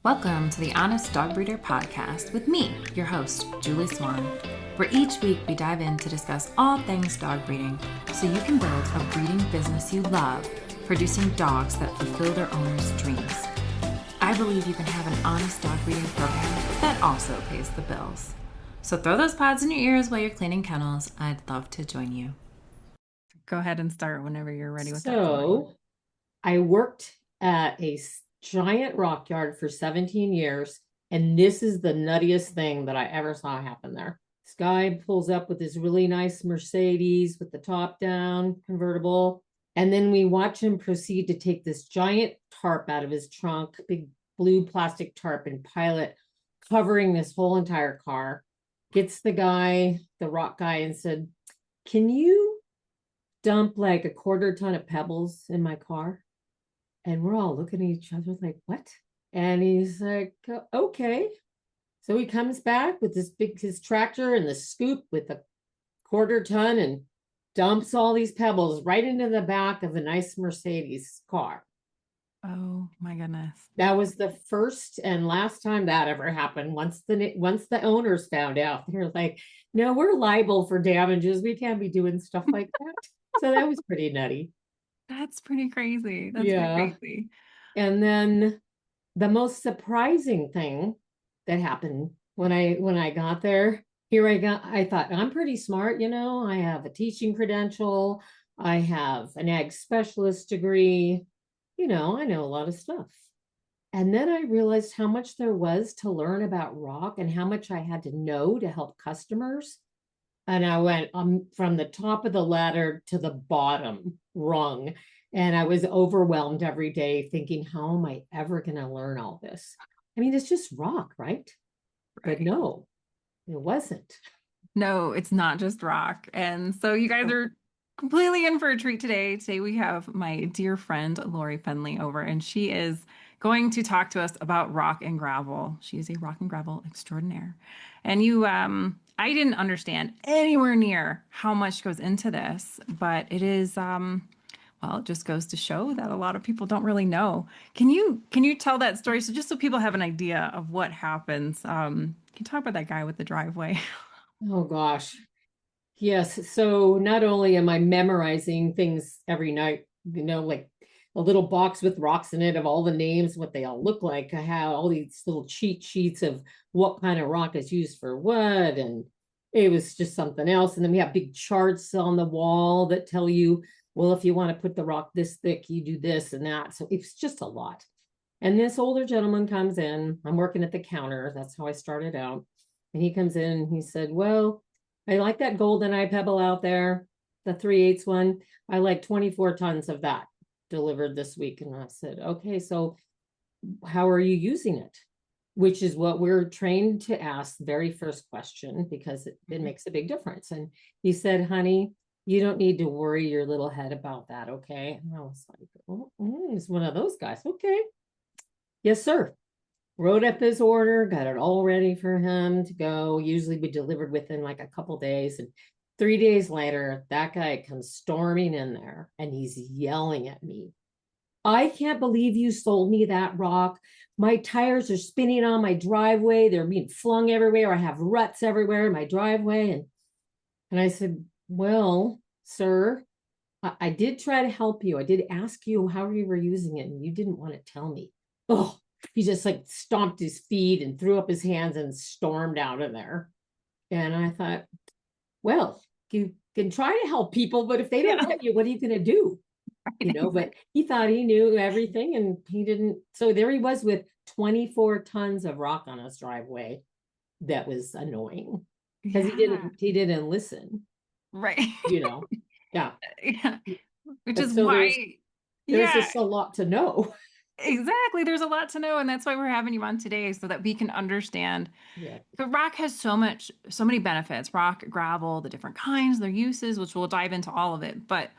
Welcome to the Honest Dog Breeder Podcast with me, your host, Julie Swan, where each week we dive in to discuss all things dog breeding so you can build a breeding business you love, producing dogs that fulfill their owners' dreams. I believe you can have an honest dog breeding program that also pays the bills. So throw those pods in your ears while you're cleaning kennels. I'd love to join you. Go ahead and start whenever you're ready with that. So I worked at a giant rock yard for 17 years, and this is the nuttiest thing that I ever saw happen there. This guy pulls up with this really nice Mercedes with the top down convertible, and then we watch him proceed to take this giant tarp out of his trunk, big blue plastic tarp, and pile it, covering this whole entire car. Gets the guy, the rock guy, and said, "Can you dump like a quarter ton of pebbles in my car?" And we're all looking at each other like, what? And he's like, okay. So he comes back with his tractor and the scoop with a quarter ton and dumps all these pebbles right into the back of a nice Mercedes car. Oh my goodness. That was the first and last time that ever happened. Once the owners found out, they were like, no, we're liable for damages. We can't be doing stuff like that. So that was pretty nutty. That's pretty crazy. That's pretty crazy. And then the most surprising thing that happened when I got there, I thought, I'm pretty smart, I have a teaching credential, I have an ag specialist degree, I know a lot of stuff. And then I realized how much there was to learn about rock and how much I had to know to help customers. And I went from the top of the ladder to the bottom rung. And I was overwhelmed every day thinking, how am I ever going to learn all this? I mean, it's just rock, right? But no, it wasn't. No, it's not just rock. And so you guys are completely in for a treat today. Today we have my dear friend, Laurie Fenly, over, and she is going to talk to us about rock and gravel. She is a rock and gravel extraordinaire. And I didn't understand anywhere near how much goes into this, but it is, well, it just goes to show that a lot of people don't really know. Can you tell that story? So just so people have an idea of what happens, can you talk about that guy with the driveway? Oh, gosh. Yes. So not only am I memorizing things every night, like a little box with rocks in it of all the names, what they all look like. I have all these little cheat sheets of what kind of rock is used for what. And it was just something else. And then we have big charts on the wall that tell you, well, if you want to put the rock this thick, you do this and that. So it's just a lot. And this older gentleman comes in. I'm working at the counter. That's how I started out. And he comes in and he said, well, I like that goldeneye pebble out there, the 3/8 one. I like 24 tons of that delivered this week. And I said, okay, so how are you using it? Which is what we're trained to ask the very first question, because it makes a big difference. And he said, honey, you don't need to worry your little head about that, okay? And I was like, oh, he's one of those guys. Okay. Yes, sir. Wrote up his order, got it all ready for him to go. Usually be delivered within like a couple days. And 3 days later, that guy comes storming in there and he's yelling at me. I can't believe you sold me that rock. My tires are spinning on my driveway. They're being flung everywhere. I have ruts everywhere in my driveway. And I said, well, sir, I did try to help you. I did ask you how you were using it, and you didn't want to tell me. Oh, he just like stomped his feet and threw up his hands and stormed out of there. And I thought, well, you can try to help people, but if they don't let you, what are you going to do? But he thought he knew everything and he didn't. So there he was with 24 tons of rock on his driveway. That was annoying because he didn't listen. Right. Yeah. Yeah. Which is so why there's just a lot to know. Exactly. There's a lot to know. And that's why we're having you on today, so that we can understand. Yeah. The rock has so many benefits, rock, gravel, the different kinds, their uses, which we'll dive into all of it. But,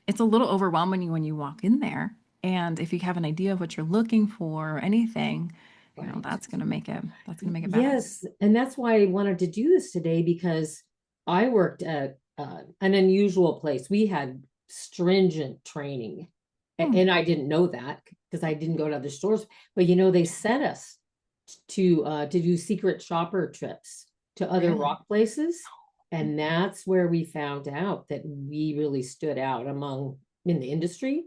it's a little overwhelming when you walk in there. And if you have an idea of what you're looking for or anything, that's going to make it better. Yes. And that's why I wanted to do this today, because I worked at an unusual place. We had stringent training. Hmm. And I didn't know that because I didn't go to other stores. But they sent us to do secret shopper trips to other Really? rock places. And that's where we found out that we really stood out among in the industry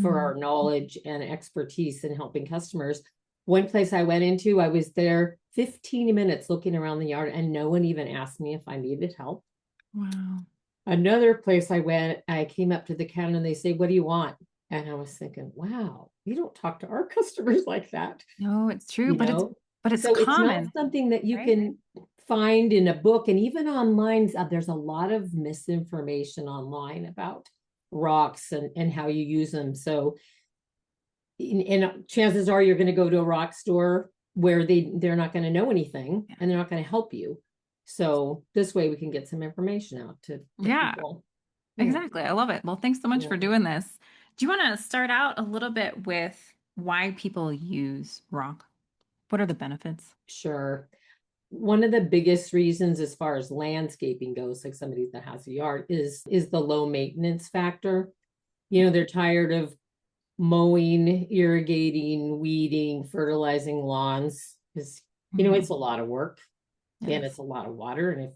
for Mhm. our knowledge and expertise in helping customers. One place I went into, I was there 15 minutes looking around the yard and no one even asked me if I needed help. Wow. Another place I went, I came up to the counter and they say, "What do you want?" And I was thinking, wow, you don't talk to our customers like that, No, it's true, you but know? it's So it's not common, something that you right? can find in a book. And even online, there's a lot of misinformation online about rocks and how you use them. So, and chances are you're going to go to a rock store where they're not going to know anything Yeah. and they're not going to help you. So this way we can get some information out to Yeah, people. Yeah. exactly. I love it. Well, thanks so much for Yeah. doing this. Do you want to start out a little bit with why people use rock? What are the benefits? Sure. One of the biggest reasons as far as landscaping goes, like somebody that has a yard, is the low maintenance factor. Yeah. They're tired of mowing, irrigating, weeding, fertilizing lawns. Because Hmm. it's a lot of work and Yes. it's a lot of water. And if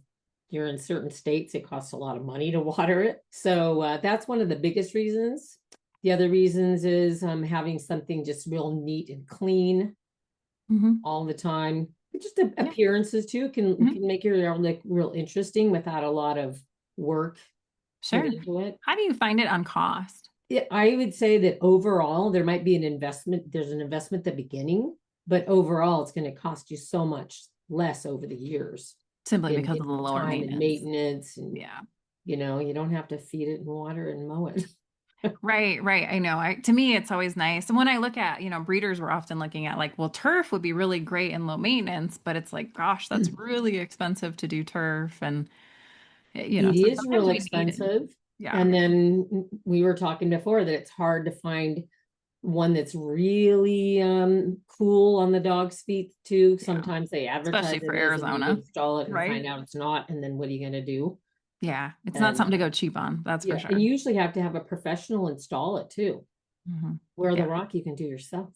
you're in certain states, it costs a lot of money to water it. So that's one of the biggest reasons. The other reasons is having something just real neat and clean Hmm. all the time. Just Yeah. appearances too Hmm. can make your yard look real interesting without a lot of work put Sure. into it. How do you find it on cost? I would say that overall there might be an investment. There's an investment at the beginning, but overall it's going to cost you so much less over the years Simply because in of the lower time and maintenance. maintenance, and Yeah. you don't have to feed it and water and mow it. Right, right. I know. To me, it's always nice. And when I look at, breeders were often looking at like, well, turf would be really great and low maintenance, but it's like, gosh, that's really expensive to do turf. And, It so is sometimes real we need it. expensive. Yeah. And then we were talking before that it's hard to find one that's really cool on the dog's feet too. Yeah. Sometimes they Especially advertise for it is and then you Arizona. install it and Right. find out it's not, and then what are you gonna do? Yeah. It's not And something to go cheap on. That's for yeah, and sure. you usually have to have a professional install it too. Hmm. Where the Yeah. rock you can do yourself.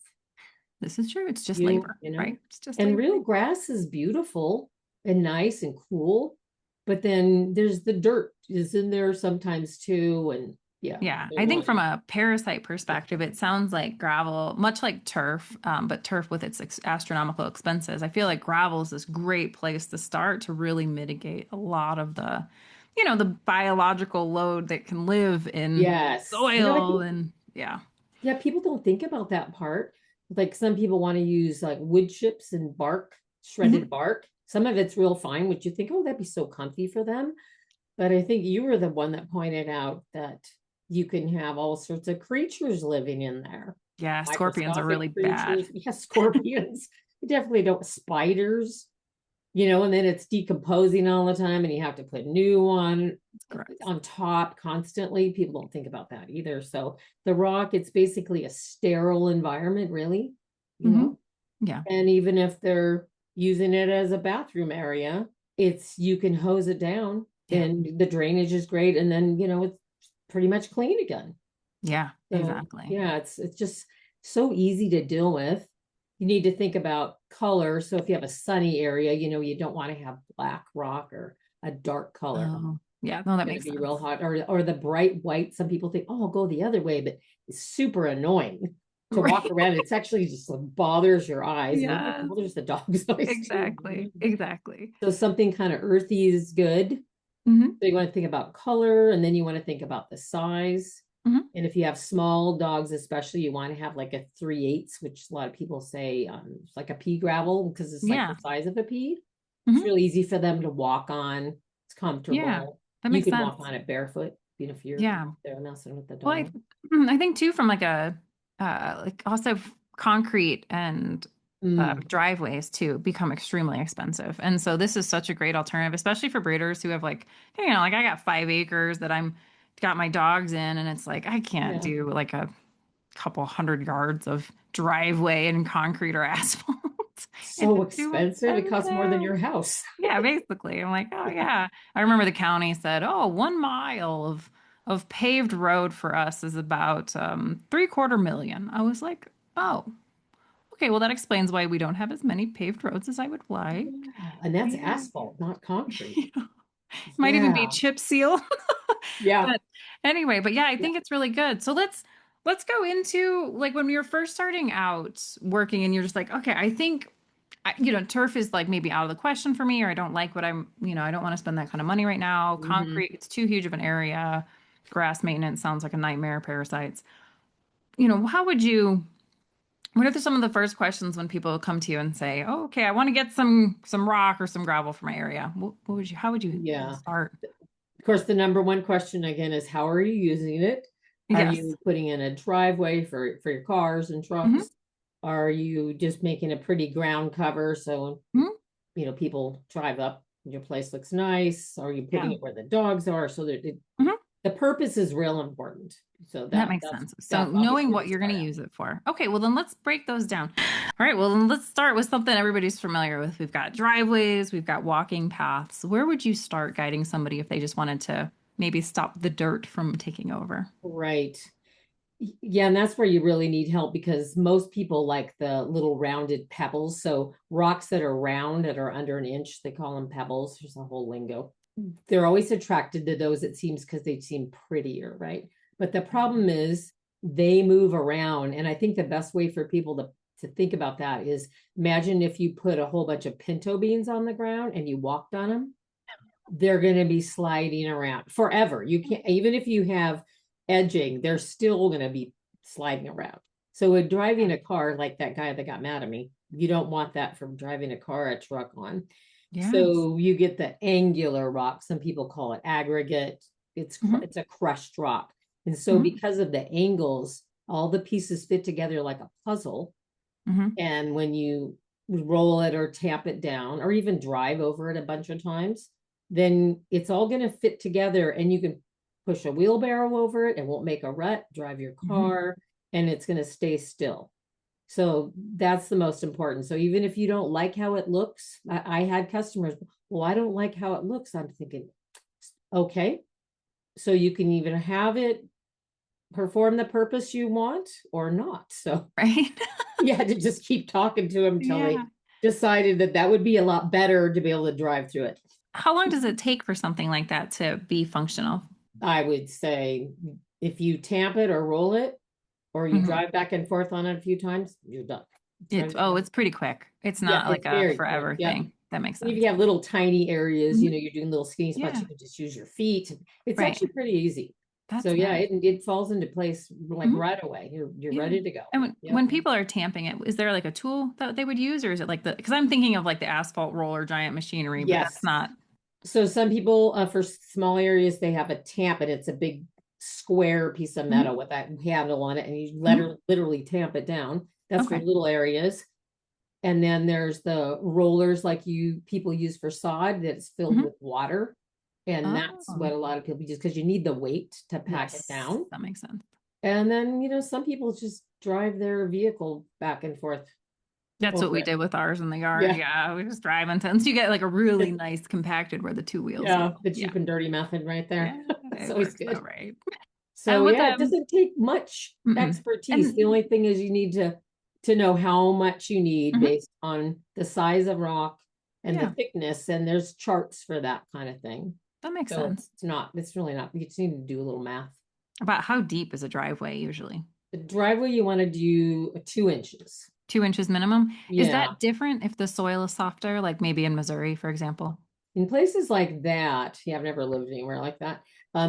This is true. It's just You, labor, you know, right? It's just and labor. real grass is beautiful and nice and cool, but then there's the dirt is in there sometimes too. And yeah, Yeah, they I think want from a parasite yeah. perspective, it sounds like gravel, much like turf, but turf with its astronomical expenses. I feel like gravel is this great place to start to really mitigate a lot of the biological load that can live in Yes. I soil think and yeah. yeah, people don't think about that part. Like some people want to use like wood chips and bark, shredded Mhm. bark. Some of it's real fine, which you think, oh, that'd be so comfy for them. But I think you were the one that pointed out that you can have all sorts of creatures living in there. Yeah, scorpions are really Microscopic bad. creatures. Yes, scorpions. You definitely don't spiders, and then it's decomposing all the time and you have to put new Correct. on top constantly. People don't think about that either. So the rock, it's basically a sterile environment, really, you Hmm. know. Yeah. And even if they're using it as a bathroom area, you can hose it down Yeah. and the drainage is great. And then, it's pretty much clean again. Yeah, So exactly. yeah, it's just so easy to deal with. You need to think about color. So if you have a sunny area, you don't want to have black rock or a dark color. Oh, yeah. No, that Going to makes be sense. real hot, or the bright white. Some people think, oh, I'll go the other way, but it's super annoying to walk Right. around. It's actually just like bothers your eyes. Maybe it Yes, bothers the dog's eyes too. exactly. Exactly. So something kind of earthy is good. Hmm. So you want to think about color, and then you want to think about the size. Hmm. And if you have small dogs, especially, you want to have like a 3/8, which a lot of people say it's like a pea gravel because it's like Yeah. the size of a pea. It's Hmm. real easy for them to walk on. It's Yeah. comfortable. That You makes can walk sense. on it barefoot, if you're Yeah. there messing with the Well, dog. I think too from like also concrete and Mm, driveways too become extremely expensive. And so this is such a great alternative, especially for breeders who have like I got 5 acres that I'm got my dogs in, and it's like I can't yeah. do like a couple hundred yards of driveway and concrete or asphalt. It's So too expensive. It costs more than expensive. your house. Yeah, basically. I'm like, oh yeah. I remember the county said, oh, 1 mile of of paved road for us is about 3/4 million. I was like, oh, okay, well, that explains why we don't have as many paved roads as I would like. Yeah, and that's Yeah. asphalt, not concrete. Yeah. Might even be Yeah. chip seal. Yeah. But anyway, but yeah, I Yeah. think it's really good. So let's go into like when you're first starting out working and you're just like, okay, I think turf is like maybe out of the question for me, or I don't like what I don't want to spend that kind of money right now. Mhm. Concrete, it's too huge of an area. Grass maintenance sounds like a nightmare, parasites. How would you what are some of the first questions when people come to you and say, "Oh, okay, I want to get some rock or some gravel for my area." What would you how would you Yeah. start? Of course, the number one question again is how are you using it? Are Yes. you putting in a driveway for your cars and Hmm. trucks? Are you just making a pretty ground cover so Hmm. people drive up, your place looks nice? Are you putting Yeah. it where the dogs are so that Hmm. the purpose is real important. So That that makes that's sense. So that's knowing obviously what to you're going to start out. use it for. Okay, well then let's break those down. All right, well then let's start with something everybody's familiar with. We've got driveways, we've got walking paths. Where would you start guiding somebody if they just wanted to maybe stop the dirt from taking over? Right. Yeah, and that's where you really need help because most people like the little rounded pebbles. So rocks that are round that are under an inch, they call them pebbles. There's a whole lingo. They're always attracted to those, it seems, because they seem prettier, right? But the problem is they move around. And I think the best way for people to think about that is imagine if you put a whole bunch of pinto beans on the ground and you walked on them, they're going to be sliding around forever. You can't, even if you have edging, they're still going to be sliding around. So with driving a car, like that guy that got mad at me, you don't want that from driving a car, a truck on. Yes. So you get the angular rock. Some people call it aggregate. Hmm. It's a crushed rock. And so Hmm. because of the angles, all the pieces fit together like a puzzle. Hmm. And when you roll it or tap it down or even drive over it a bunch of times, then it's all going to fit together and you can push a wheelbarrow over it. It won't make a rut, drive your Hmm. car, and it's going to stay still. So that's the most important. So even if you don't like how it looks, I had customers, well, I don't like how it looks. I'm thinking, okay, so you can even have it perform the purpose you want or not. So Right? you had to just keep talking to them until they Yeah. decided that that would be a lot better to be able to drive through it. How long does it take for something like that to be functional? I would say if you tamp it or roll it, or you Hmm. drive back and forth on it a few times, you're done. It's ready It's to go. it's pretty quick. It's Yeah, not like it's a very quick. forever Yep. thing. That makes And if sense. you have little tiny areas, Mhm. you're doing little skinny spots, Yeah. you can just use your feet. It's Right. actually pretty easy. So That's yeah, nice. it falls into place like Mhm. right away. You're Yeah. ready to go. And Yep. when people are tamping it, is there like a tool that they would use, or is it like because I'm thinking of like the asphalt roller giant machinery, but that's Yes. not. So some people, for small areas, they have a tamp and it's a big square piece of Mhm. metal with that handle on it, and you Mhm. literally tamp it down. That's for Okay. little areas. And then there's the rollers like you people use for sod that's filled Mhm. with water. And that's Oh, what a lot of people use because you need the weight to pack it yes, down. that makes sense. And then, some people just drive their vehicle back and forth That's what over we it. did with ours in the yard. Yeah. Yeah, we just drive until so you get like a really nice compacted where the two wheels go. Yeah. The Yeah. cheap and dirty method right there. Yeah, That's it always works good. out right. And So with yeah, it doesn't take much mm-mm. expertise. The And only thing is you need to know how much you need mhm, based on the size of rock and the yeah, thickness, and there's charts for that kind of thing. that makes So sense. it's really not, you just need to do a little math. About how deep is a driveway usually? The driveway you want to do 2 inches. 2 inches minimum. Is Yeah. that different if the soil is softer, like maybe in Missouri, for example? In places like that, yeah, I've never lived anywhere like that.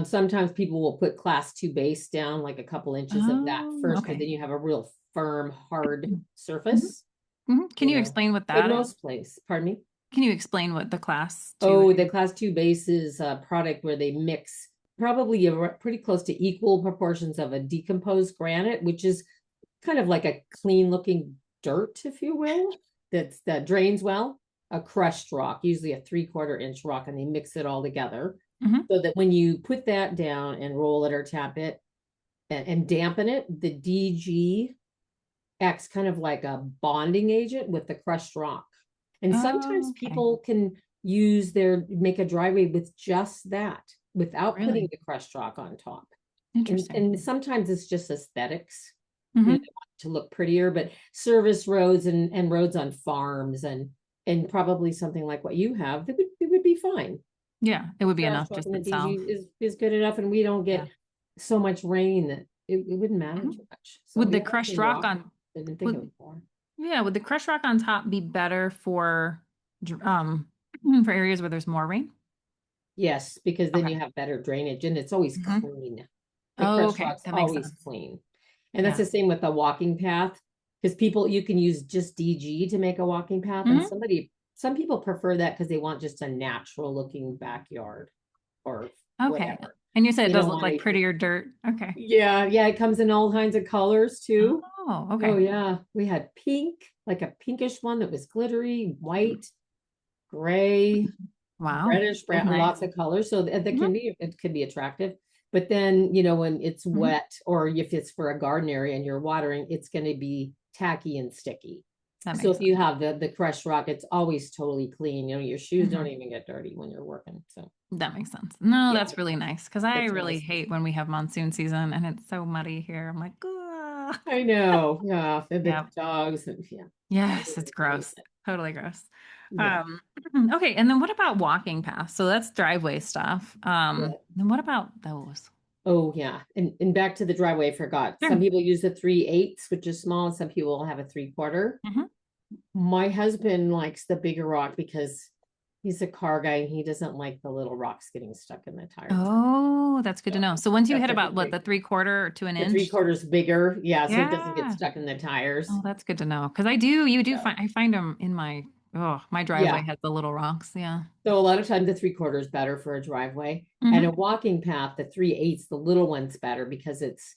Sometimes people will put class 2 base down like a couple inches of that Oh, first, because okay. then you have a real firm, hard Mhm, surface. mhm. Can you you know. explain what But that is? most place, pardon me. Can you explain what the class two Oh, is? the class 2 base is a product where they mix probably pretty close to equal proportions of a decomposed granite, which is kind of like a clean looking dirt, if you will, that drains well, a crushed rock, usually a 3/4 inch rock, and they mix it all together. Hmm. So that when you put that down and roll it or tap it and dampen it, the DG acts kind of like a bonding agent with the crushed rock. And sometimes Oh, okay. people can make a driveway with just that. without putting Really the crushed rock on top. interesting. And sometimes it's just aesthetics, Hmm. to look prettier, but service roads and roads on farms and probably something like what you have, it would be fine. Yeah, it would be Trash enough truck just and the itself. DG is good enough, and we don't Yeah. get so much rain that it wouldn't matter Mhm. too much. So Would the yeah, crushed maybe rock rock. on Didn't think of it would before. yeah, would the crushed rock on top be better for for areas where there's more rain? Yes, because then Okay. you have better drainage and it's always Hmm. clean. The Oh, crushed okay. rock's That makes always sense. clean. And that's Yeah. the same with the walking path. Because you can use just DG to make a walking path, and Hmm. some people prefer that because they want just a natural looking backyard or Okay. whatever. And you said it They does don't look want like to. prettier dirt. Okay. Yeah, it comes in all kinds of colors too. Oh, Oh okay. yeah, we had pink, like a pinkish one that was glittery, white, gray, Wow. reddish That's brown, nice. lots of colors. So that Hmm. it can be attractive. But then, when it's Hmm. wet or if it's for a garden area and you're watering, it's going to be tacky and sticky. That So makes if you sense. have the crushed rock, it's always totally clean. Your shoes don't Hmm. even get dirty when you're working. So That makes sense. No, yeah, that's really nice because I it's really nice. hate when we have monsoon season and it's so muddy here. I'm like, ugh. I know. Yeah. And the Yeah. dogs and yeah. Yes, it's gross. Totally gross. Yeah. Um, okay, and then what about walking paths? So that's driveway stuff. Yeah. Then what about those? Oh yeah. And back to the driveway, I forgot. Some Sure. people use the 3/8, which is small, and some people have a 3/4. Hmm. My husband likes the bigger rock because he's a car guy and he doesn't like the little rocks getting stuck in the tires. Oh, that's good to So know. So once you that's hit a about big what, thing. the 3/4 to an The three inch? quarters bigger, yeah, so it doesn't get Yeah. stuck in the tires. Oh, that's good to know. Because you do Yeah. find, I find them in my driveway Yeah. has the little rocks. Yeah. So a lot of times the 3/4 is better for a driveway. And a Hmm. walking path, the 3/8, the little one's better because it's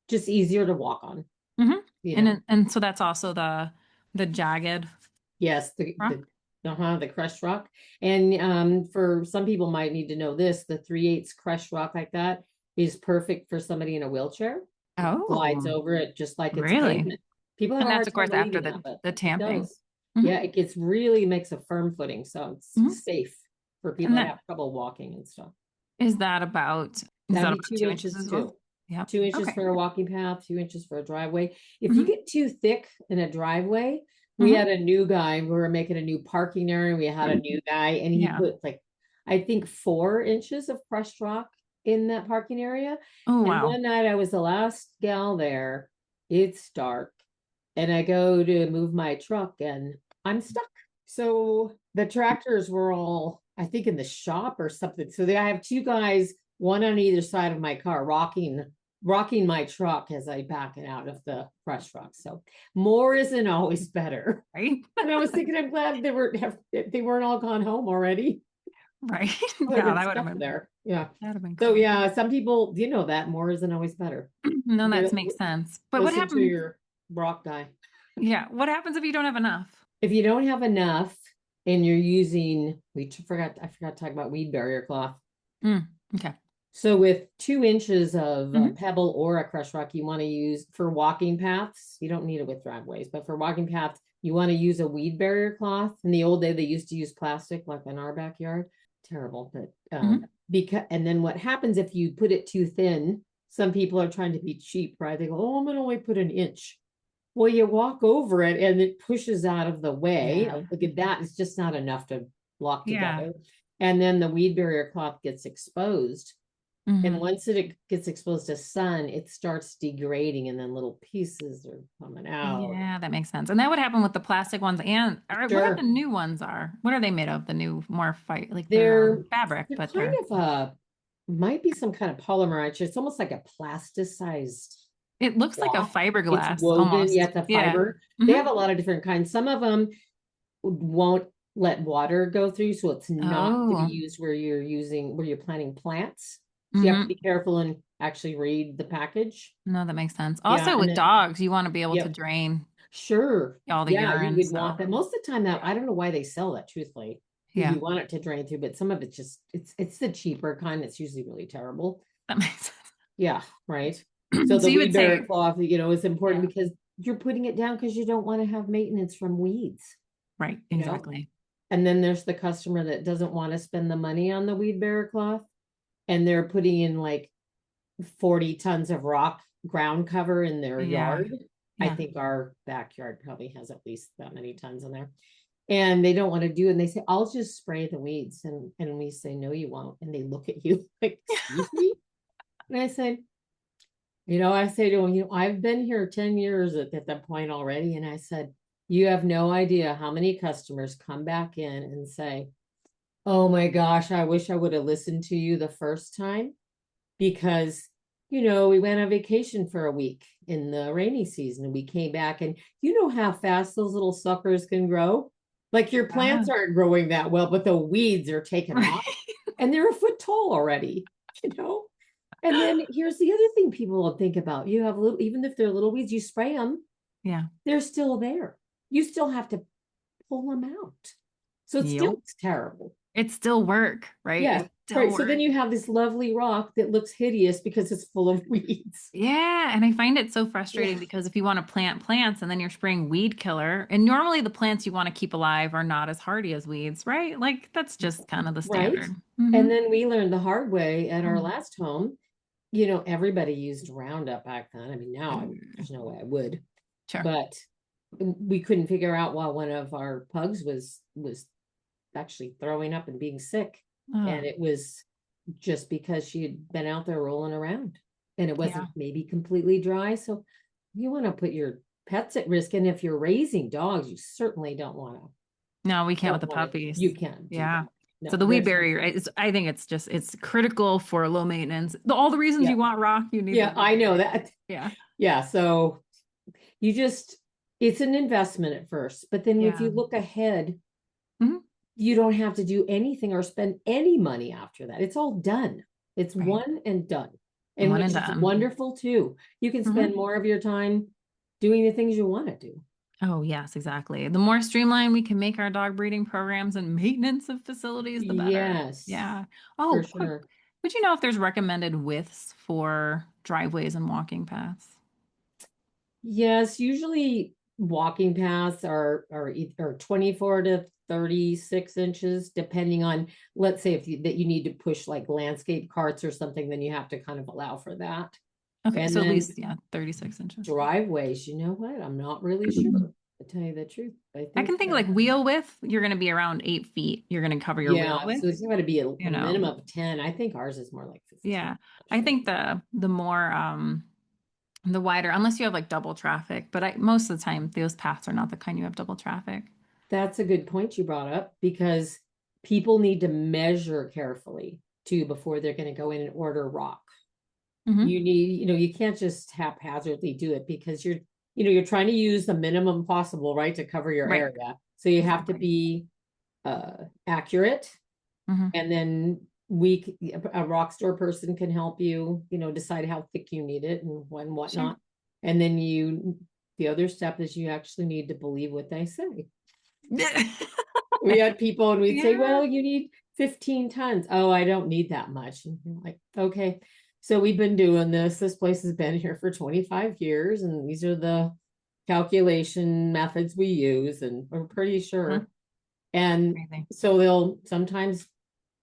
just easier to walk on, Hmm. you And know. and so that's also the jagged Yes, rock. the crushed rock. And for some people might need to know this, the 3/8 crushed rock like that is perfect for somebody in a wheelchair. It glides Oh, over it just like it's really? pavement. People have And a that's hard of time course after believing that, the but the it tamping. does. Hmm. Yeah, it gets really makes a firm footing, so it's Hmm. safe for people And that that have trouble walking and stuff. is that about is That'd that be about two 2 inches inches as well? too. Yep. 2 inches Okay. for a walking path, 2 inches for a driveway. If you Hmm. get too thick in a driveway, we Hmm. had a new guy, we were making a new parking area, and we had a new guy, and he Yeah. put like, I think 4 inches of crushed rock in that parking area. Oh, And wow. one night I was the last gal there. It's dark. And I go to move my truck and I'm stuck. So the tractors were all, I think, in the shop or something. So I have two guys, one on either side of my car, rocking my truck as I back it out of the crush rock. So more isn't always better. Right? And I was thinking, I'm glad they weren't all gone home already. Right. I would have Yeah, been that would have stuck been there. Yeah. So crazy. yeah, some people, that more isn't always better. No, You that know, makes sense. But what listen to happens? your rock guy. Yeah, what happens if you don't have enough? If you don't have enough and you're using, I forgot to talk about weed barrier cloth. Mm, okay. So with 2 inches of Hmm. pebble or a crushed rock, you want to use for walking paths. You don't need it with driveways, but for walking paths, you want to use a weed barrier cloth. In the old day, they used to use plastic, like in our backyard. Terrible, but Hmm. because and then what happens if you put it too thin? Some people are trying to be cheap, right? They go, "Oh, I'm gonna only put an inch." Well, you walk over it and it pushes out of the way. Yeah. Look at that. It's just not enough to lock Yeah. together. And then the weed barrier cloth gets exposed. And Hmm. once it gets exposed to sun, it starts degrading and then little pieces are coming out. Yeah, that makes sense. And that would happen with the plastic ones. And all right, what are the Sure. new ones are? What are they made of? The new more fight like they're They're fabric, they're but kind they're of might be some kind of polymer. It's almost like a plasticized it looks like a cloth. It's fiberglass woven, almost. yet the Yeah. fiber. They Hmm. have a lot of different kinds. Some of them won't let water go through, so it's not to be Oh. used where you're planting plants. So you have to Hmm. be careful and actually read the package. No, that makes sense. Yeah, Also and with then dogs, you want to be able to yep, drain sure. all the Yeah, you urine. would want So that. Most of the time that yeah. I don't know why they sell that, truthfully. Yeah, You want it to drain through, but some of it's just it's the cheaper kind that's usually really terrible. that makes Yeah, right. So sense. So the you weed would barrier say, cloth, is important yeah, because you're putting it down because you don't want to have maintenance from weeds, right, you know? exactly. And then there's the customer that doesn't want to spend the money on the weed barrier cloth. and they're putting in like 40 tons of rock ground cover in their Yeah. yard. I Yeah. think our backyard probably has at least that many tons in there. And they don't want to do it. And they say, I'll just spray the weeds. And we say, no, you won't. And they look at you like, excuse me. And I said, I say to them, I've been here 10 years at that point already. And I said, you have no idea how many customers come back in and say, oh my gosh, I wish I would have listened to you the first time because, we went on vacation for a week in the rainy season and we came back and you know how fast those little suckers can grow? Like your Yeah. plants aren't growing that well, but the weeds are taking Right. off and they're a foot tall already, you know? And then here's the other thing people will think about. You have little, even if they're little weeds, you spray them, Yeah. they're still there. You still have to pull them out. So it still Yep. looks terrible. It's still work, right? Yeah. It's still Right. So then work. you have this lovely rock that looks hideous because it's full of weeds. Yeah, and I find it so frustrating Yeah. because if you want to plant plants and then you're spraying weed killer, and normally the plants you want to keep alive are not as hardy as weeds, right? Like that's just kind of the Right. standard. And then we learned the hard way at our Mm. last home. Everybody used Roundup back then. I mean, now there's no way I would, Sure. but we couldn't figure out why one of our pugs was actually throwing up and being sick. Oh, And it was just because she had been out there rolling around and it yeah. wasn't maybe completely dry. So you want to put your pets at risk. And if you're raising dogs, you certainly No, we can't with don't the want to, puppies. you can't do Yeah. that. No, So the weed there's barrier, I think it's critical for low maintenance. All the reasons yeah. you want rock, you need the Yeah, weed I know barrier. that. Yeah. Yeah. So you just, it's an investment at first, but then if Yeah. you look ahead, Mhm. you don't have to do anything or spend any money after that. It's all done. It's Right. one and done. And One and which is done. wonderful too. You can Mhm. spend more of your time doing the things you want to do. Oh, yes, exactly. The more streamlined we can make our dog breeding programs and maintenance of facilities, the better. Yes, Yeah. for Oh, quick. sure. Would you know if there's recommended widths for driveways and walking paths? Yes, usually walking paths are 24 to 36 inches, depending on, let's say if that you need to push like landscape carts or something, then you have to kind of allow for that. Okay, And so at then least, yeah, 36 inches. driveways, you know what? I'm not really sure, to tell you the truth. I I think can think like wheel width, you're going to be around 8 feet. You're going to cover your wheel yeah, width, so it's got to be you a know. minimum of 10. I think ours is more like 15, Yeah. I actually. think the more the wider, unless you have like double traffic, but most of the time those paths are not the kind you have double traffic. That's a good point you brought up because people need to measure carefully too before they're going to go in and order rock. Hmm. You need, you can't just haphazardly do it because you're trying to use the minimum possible, right, to cover your Right. area. So you have to Exactly. be accurate. Hmm. And then a rock store person can help you, decide how thick you need it and Sure. whatnot. And then the other step is you actually need to believe what they say. We had people and we'd say, Yeah. well, you need 15 tons. Oh, I don't need that much. And you're like, okay. So we've been doing this. This place has been here for 25 years, and these are the calculation methods we use, and we're pretty Mhm. sure. And Crazy. so they'll sometimes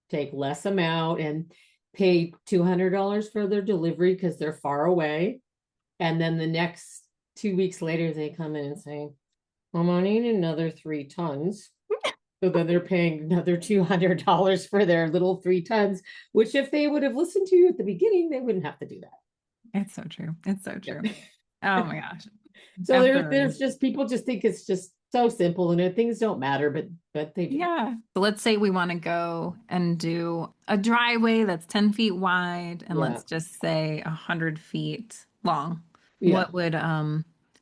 take less amount and pay $200 for their delivery because they're far away. And then the next 2 weeks later, they come in and say, I'm gonna need another 3 tons. So then they're paying another $200 for their little 3 tons, which if they would have listened to you at the beginning, they wouldn't have to do that. It's so true. It's so true. Yeah. Oh my gosh. So there's Absolutely. just people just think it's just so simple and things don't matter, but they do. Yeah. So let's say we want to go and do a driveway that's 10 feet wide and Yeah. let's just say 100 feet long. Yeah. What would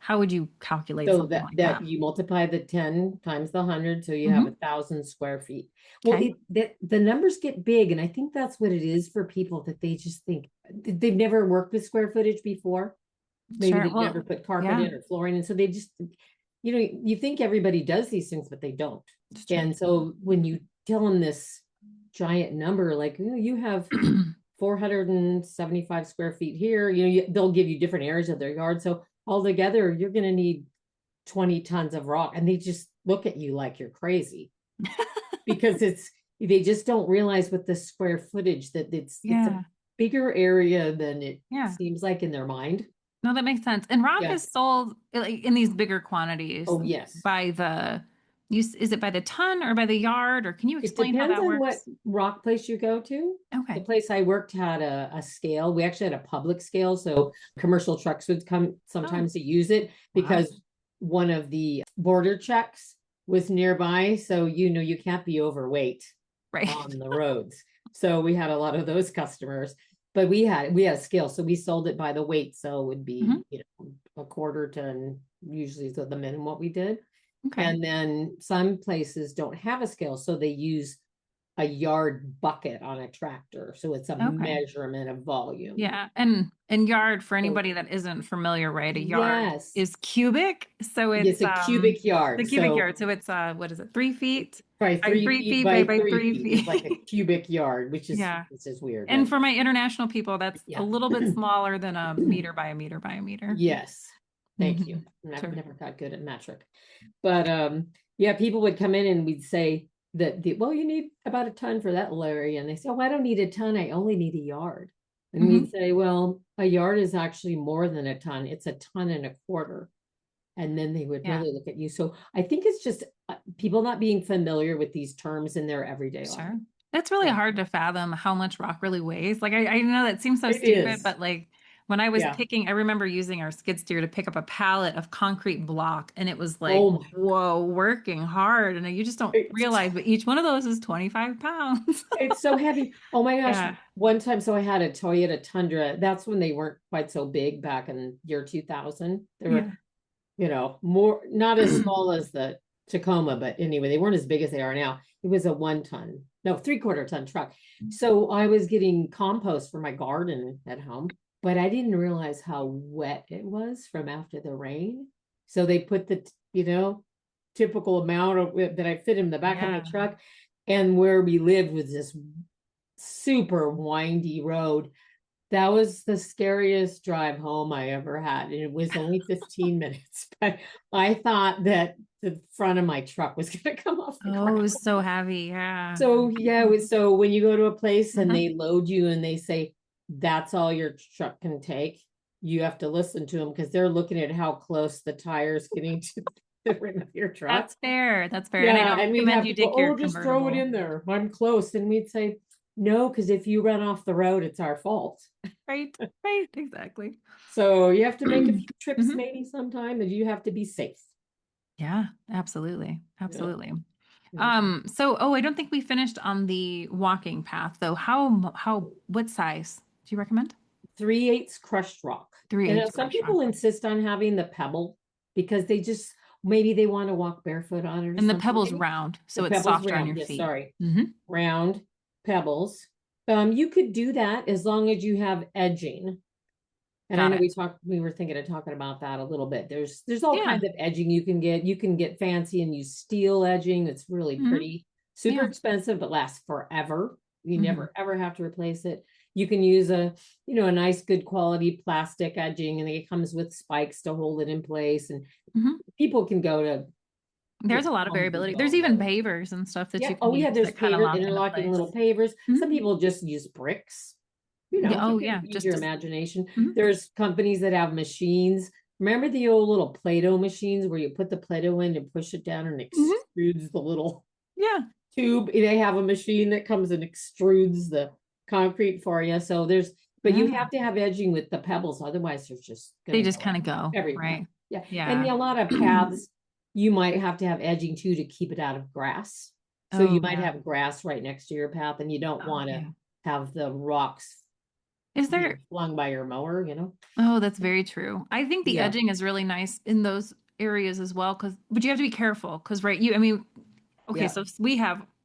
how would you calculate So something like that that? you multiply the 10 times the 100, so you have Hmm. 1,000 square feet. Well, Okay. the numbers get big, and I think that's what it is for people that they just think they've never worked with square footage before. Maybe Sure. they've Well, never put carpet yeah, in or flooring, and so they just, you think everybody does these things, but they don't. it's true. And so when you tell them this giant number, like you have 475 square feet here, they'll give you different areas of their yard. So altogether, you're going to need 20 tons of rock. And they just look at you like you're crazy because they just don't realize with the square footage that it's a Yeah. bigger area than it Yeah. seems like in their mind. No, that makes sense. And rock Yeah. is sold like in these bigger quantities Oh, yes. by the is it by the ton or by the yard, or can you It explain how depends that on what works? rock place you go to. The Okay. place I worked had a scale. We actually had a public scale, so commercial trucks would come Oh, sometimes to use it wow. because one of the border checks was nearby. So you can't be overweight Right. on the roads. So we had a lot of those customers, but we had a scale, so we sold it by the weight. So it would Hmm. be a quarter ton usually is the minimum what we did. Okay. And then some places don't have a scale, so they use a yard bucket on a tractor. So it's a Okay. measurement of volume. Yeah. And yard for So anybody that isn't familiar, right? A yard yes, is cubic. So it's a cubic the yard. cubic So yard. So it's what is it? 3 feet probably by three three feet feet by by three three feet is like a feet. cubic yard, which is Yeah. this is weird, And but for my international people, that's a yeah. little bit smaller than a meter by a meter by a meter. Yes. Thank you. Hmm. I've Sure. never got good at metric. But yeah, people would come in and we'd say that well, you need about a ton for that Larry. And they say, oh, I don't need a ton, I only need a yard. And we'd Hmm. say, well, a yard is actually more than a ton. It's a ton and a quarter. And then they would Yeah. really look at you. So I think it's just people not being familiar with these terms in their everyday life. Sure. It's really Yeah, hard to fathom how much rock really weighs. Like I know that seems so it stupid, is. but like when I was Yeah. picking, I remember using our skid steer to pick up a pallet of concrete block, and it was like, Oh my whoa, working hard. And you just don't God. realize, but each one of those is 25 pounds. It's so heavy. Oh my gosh. Yeah. One time, so I had a Toyota Tundra. That's when they weren't quite so big back in year 2000. They were, Yeah. more, not as small as the Tacoma, but anyway, they weren't as big as they are now. It was a 1 ton, no, 3/4 ton truck. So I was getting compost for my garden at home, but I didn't realize how wet it was from after the rain. So they put the, typical amount of that I fit in the back of my Yeah. truck. And where we lived was this super windy road. That was the scariest drive home I ever had. And it was only 15 minutes, but I thought that the front of my truck was going to come off the Oh, it ground. was so heavy. Yeah. So, yeah, it was so when you go to a place and Mhm. they load you and they say, that's all your truck can take, you have to listen to them because they're looking at how close the tire's getting to the rim of your truck. That's fair. That's fair. And I Yeah, don't and we'd recommend have you to go, take your oh, just throw it convertible. in there. I'm close. And we'd say, no, because if you run off the road, it's our fault. Right. Right. Exactly. So you have to make a few trips Mhm. maybe sometime and you have to be safe. Yeah, absolutely. Yeah. Absolutely. Yeah. I don't think we finished on the walking path though. What size do you recommend? 3/8 crushed rock. Three And eighths some crushed rock. people insist on having the pebble because maybe they want to walk barefoot on it or And the something. pebble's Maybe round, the so it's pebble's softer on round. your Yes, feet. sorry. Hmm. Round pebbles. You could do that as long as you have edging. And I Got know it. we were thinking of talking about that a little bit. There's all Yeah. kinds of edging you can get. You can get fancy and use steel edging. It's really Hmm. pretty, super Yeah. expensive, but lasts forever. You Hmm. never ever have to replace it. You can use a nice good quality plastic edging and it comes with spikes to hold it in place. And Hmm. people can go to, There's a lot of Home variability. There's Depot even or pavers and stuff that yeah. you can Oh yeah, use there's that kind of paver, lock into interlocking place. little pavers. Some Mhm. people just use bricks. Yeah, You oh can yeah, use just your to, imagination. mhm. There's companies that have machines. Remember the old little Play-Doh machines where you put the Play-Doh in and push it down and Mhm. extrudes the little Yeah. tube? They have a machine that comes and extrudes the concrete for you. So but you Yeah. have to have edging with the pebbles, otherwise they're just They gonna just go kind of go, everywhere. right? Yeah, and Yeah. a lot of paths you might have to have edging too to keep it out of grass. So you Oh might yeah. have grass right next to your path, and you don't Oh want to yeah. have the rocks Is being there flung by your mower. Oh, that's very true. I think the Yeah. edging is really nice in those areas as well, but you have to be careful because, right, okay, Yeah. so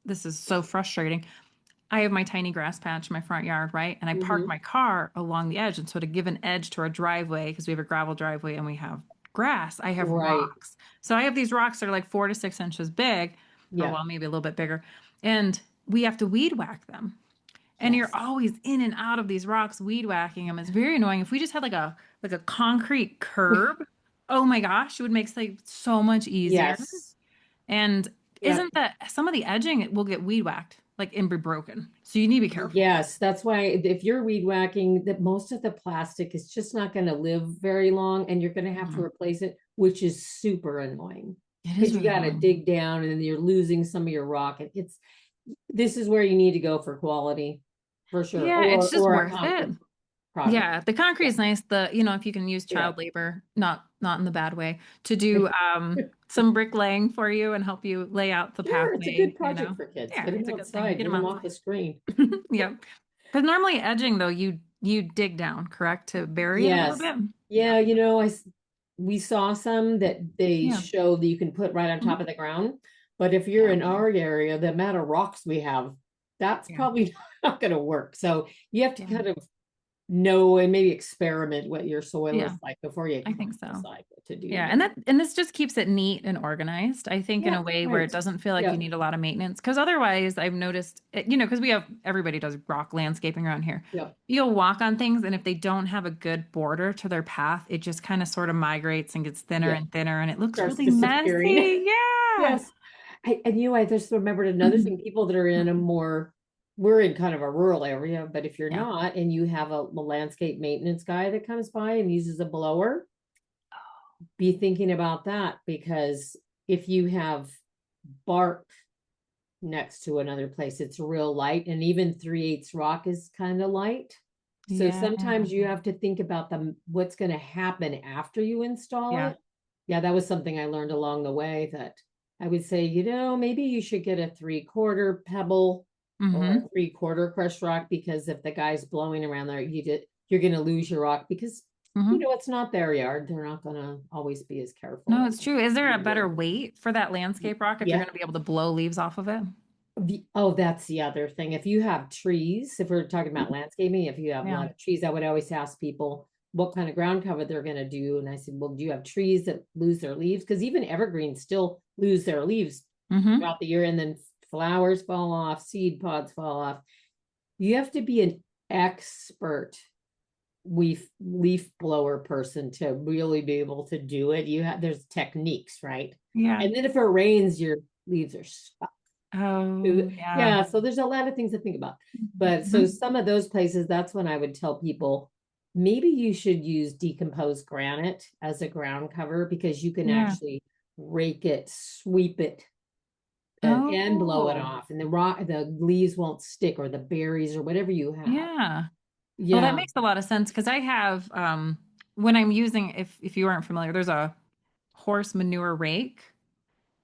this is so frustrating. I have my tiny grass patch in my front yard, right? And I park Hmm. my car along the edge. And so to give an edge to our driveway, because we have a gravel driveway and we have grass, I have Right. rocks. So I have these rocks that are like 4 to 6 inches big, or Yeah. well, maybe a little bit bigger. And we have to weed whack them. And you're Yes. always in and out of these rocks, weed whacking them. It's very annoying. If we just had like a concrete curb, oh my gosh, it would make like so much easier. Yes. And Yeah. isn't that some of the edging it will get weed whacked? like and be broken. So you need to be careful. Yes, that's why if you're weed whacking, that most of the plastic is just not going to live very long, and you're going to have to Mhm. replace it, which is super annoying It is because you really got to annoying. dig down and then you're losing some of your rock. And it's this is where you need to go for quality, for sure, Yeah, it's just or a worth it. concrete product. Yeah, the concrete Yeah, is nice. The, you know, if you can use yeah. child labor, not in the bad way, to do some bricklaying for you and help you lay out the Sure, it's a good pathway, you project know. for kids. Yeah, Get them it's a good thing. outside, Get get them them off outside. the screen. Yep. Because normally edging though, you dig down, correct, to bury it a little Yes. bit. Yeah. Yeah, we saw some that they Yeah. show that you can put right on top Mhm. of the ground. But if you're Yeah. in our area, the amount of rocks we have, that's Yeah. probably not going to work. So you have to Yeah. kind of know and maybe experiment what your soil Yeah. is like before you I think so. decide what to do Yeah, there. and this just keeps it neat and organized, I think, in Yeah, a way where it right. doesn't feel like you Yeah, need a lot of maintenance. Because otherwise, I've noticed, you know, because we have everybody does rock landscaping around here. yeah. You'll walk on things, and if they don't have a good border to their path, it just kind of sort of migrates and gets thinner Yeah. and thinner, and it looks Starts really disappearing. messy. Yeah. Yes. I just remembered another thing, people that are in a more, we're in kind of a rural area, but if you're Yeah. not and you have a landscape maintenance guy that comes by and uses a blower, be thinking about that because if you have bark next to another place, it's real light, and even 3/8 rock is kind of light. So Yeah. sometimes you have to think about what's going to happen after you install Yeah. it. Yeah, that was something I learned along the way that I would say, maybe you should get a 3/4 pebble or Mm-hmm. a 3/4 crushed rock because if the guy's blowing around there, you're going to lose your rock because Mm-hmm. it's not their yard. They're not going to always be as No, careful it's true. Is there a as you better are. weight for that landscape rock if you're Yeah. going to be able to blow leaves off of it? Oh, that's the other thing. If you have trees, if we're talking about landscaping, if you have a Yeah. lot of trees, I would always ask people what kind of ground cover they're going to do. And I said, well, do you have trees that lose their leaves? Because even evergreens still lose their leaves Mm-hmm. throughout the year, and then flowers fall off, seed pods fall off. You have to be an expert leaf blower person to really be able to do it. There's techniques, right? Yeah. And then if it rains, your leaves are stuck. Oh, yeah. Yeah, so there's a lot of things to think about. But so Mhm. some of those places, that's when I would tell people maybe you should use decomposed granite as a ground cover because you can Yeah. actually rake it, sweep it, and blow it Oh, off, and the leaves won't stick or the berries or whatever you have. yeah. Well, that Yeah. makes a lot of sense because I have when I'm using if you aren't familiar, there's a horse manure rake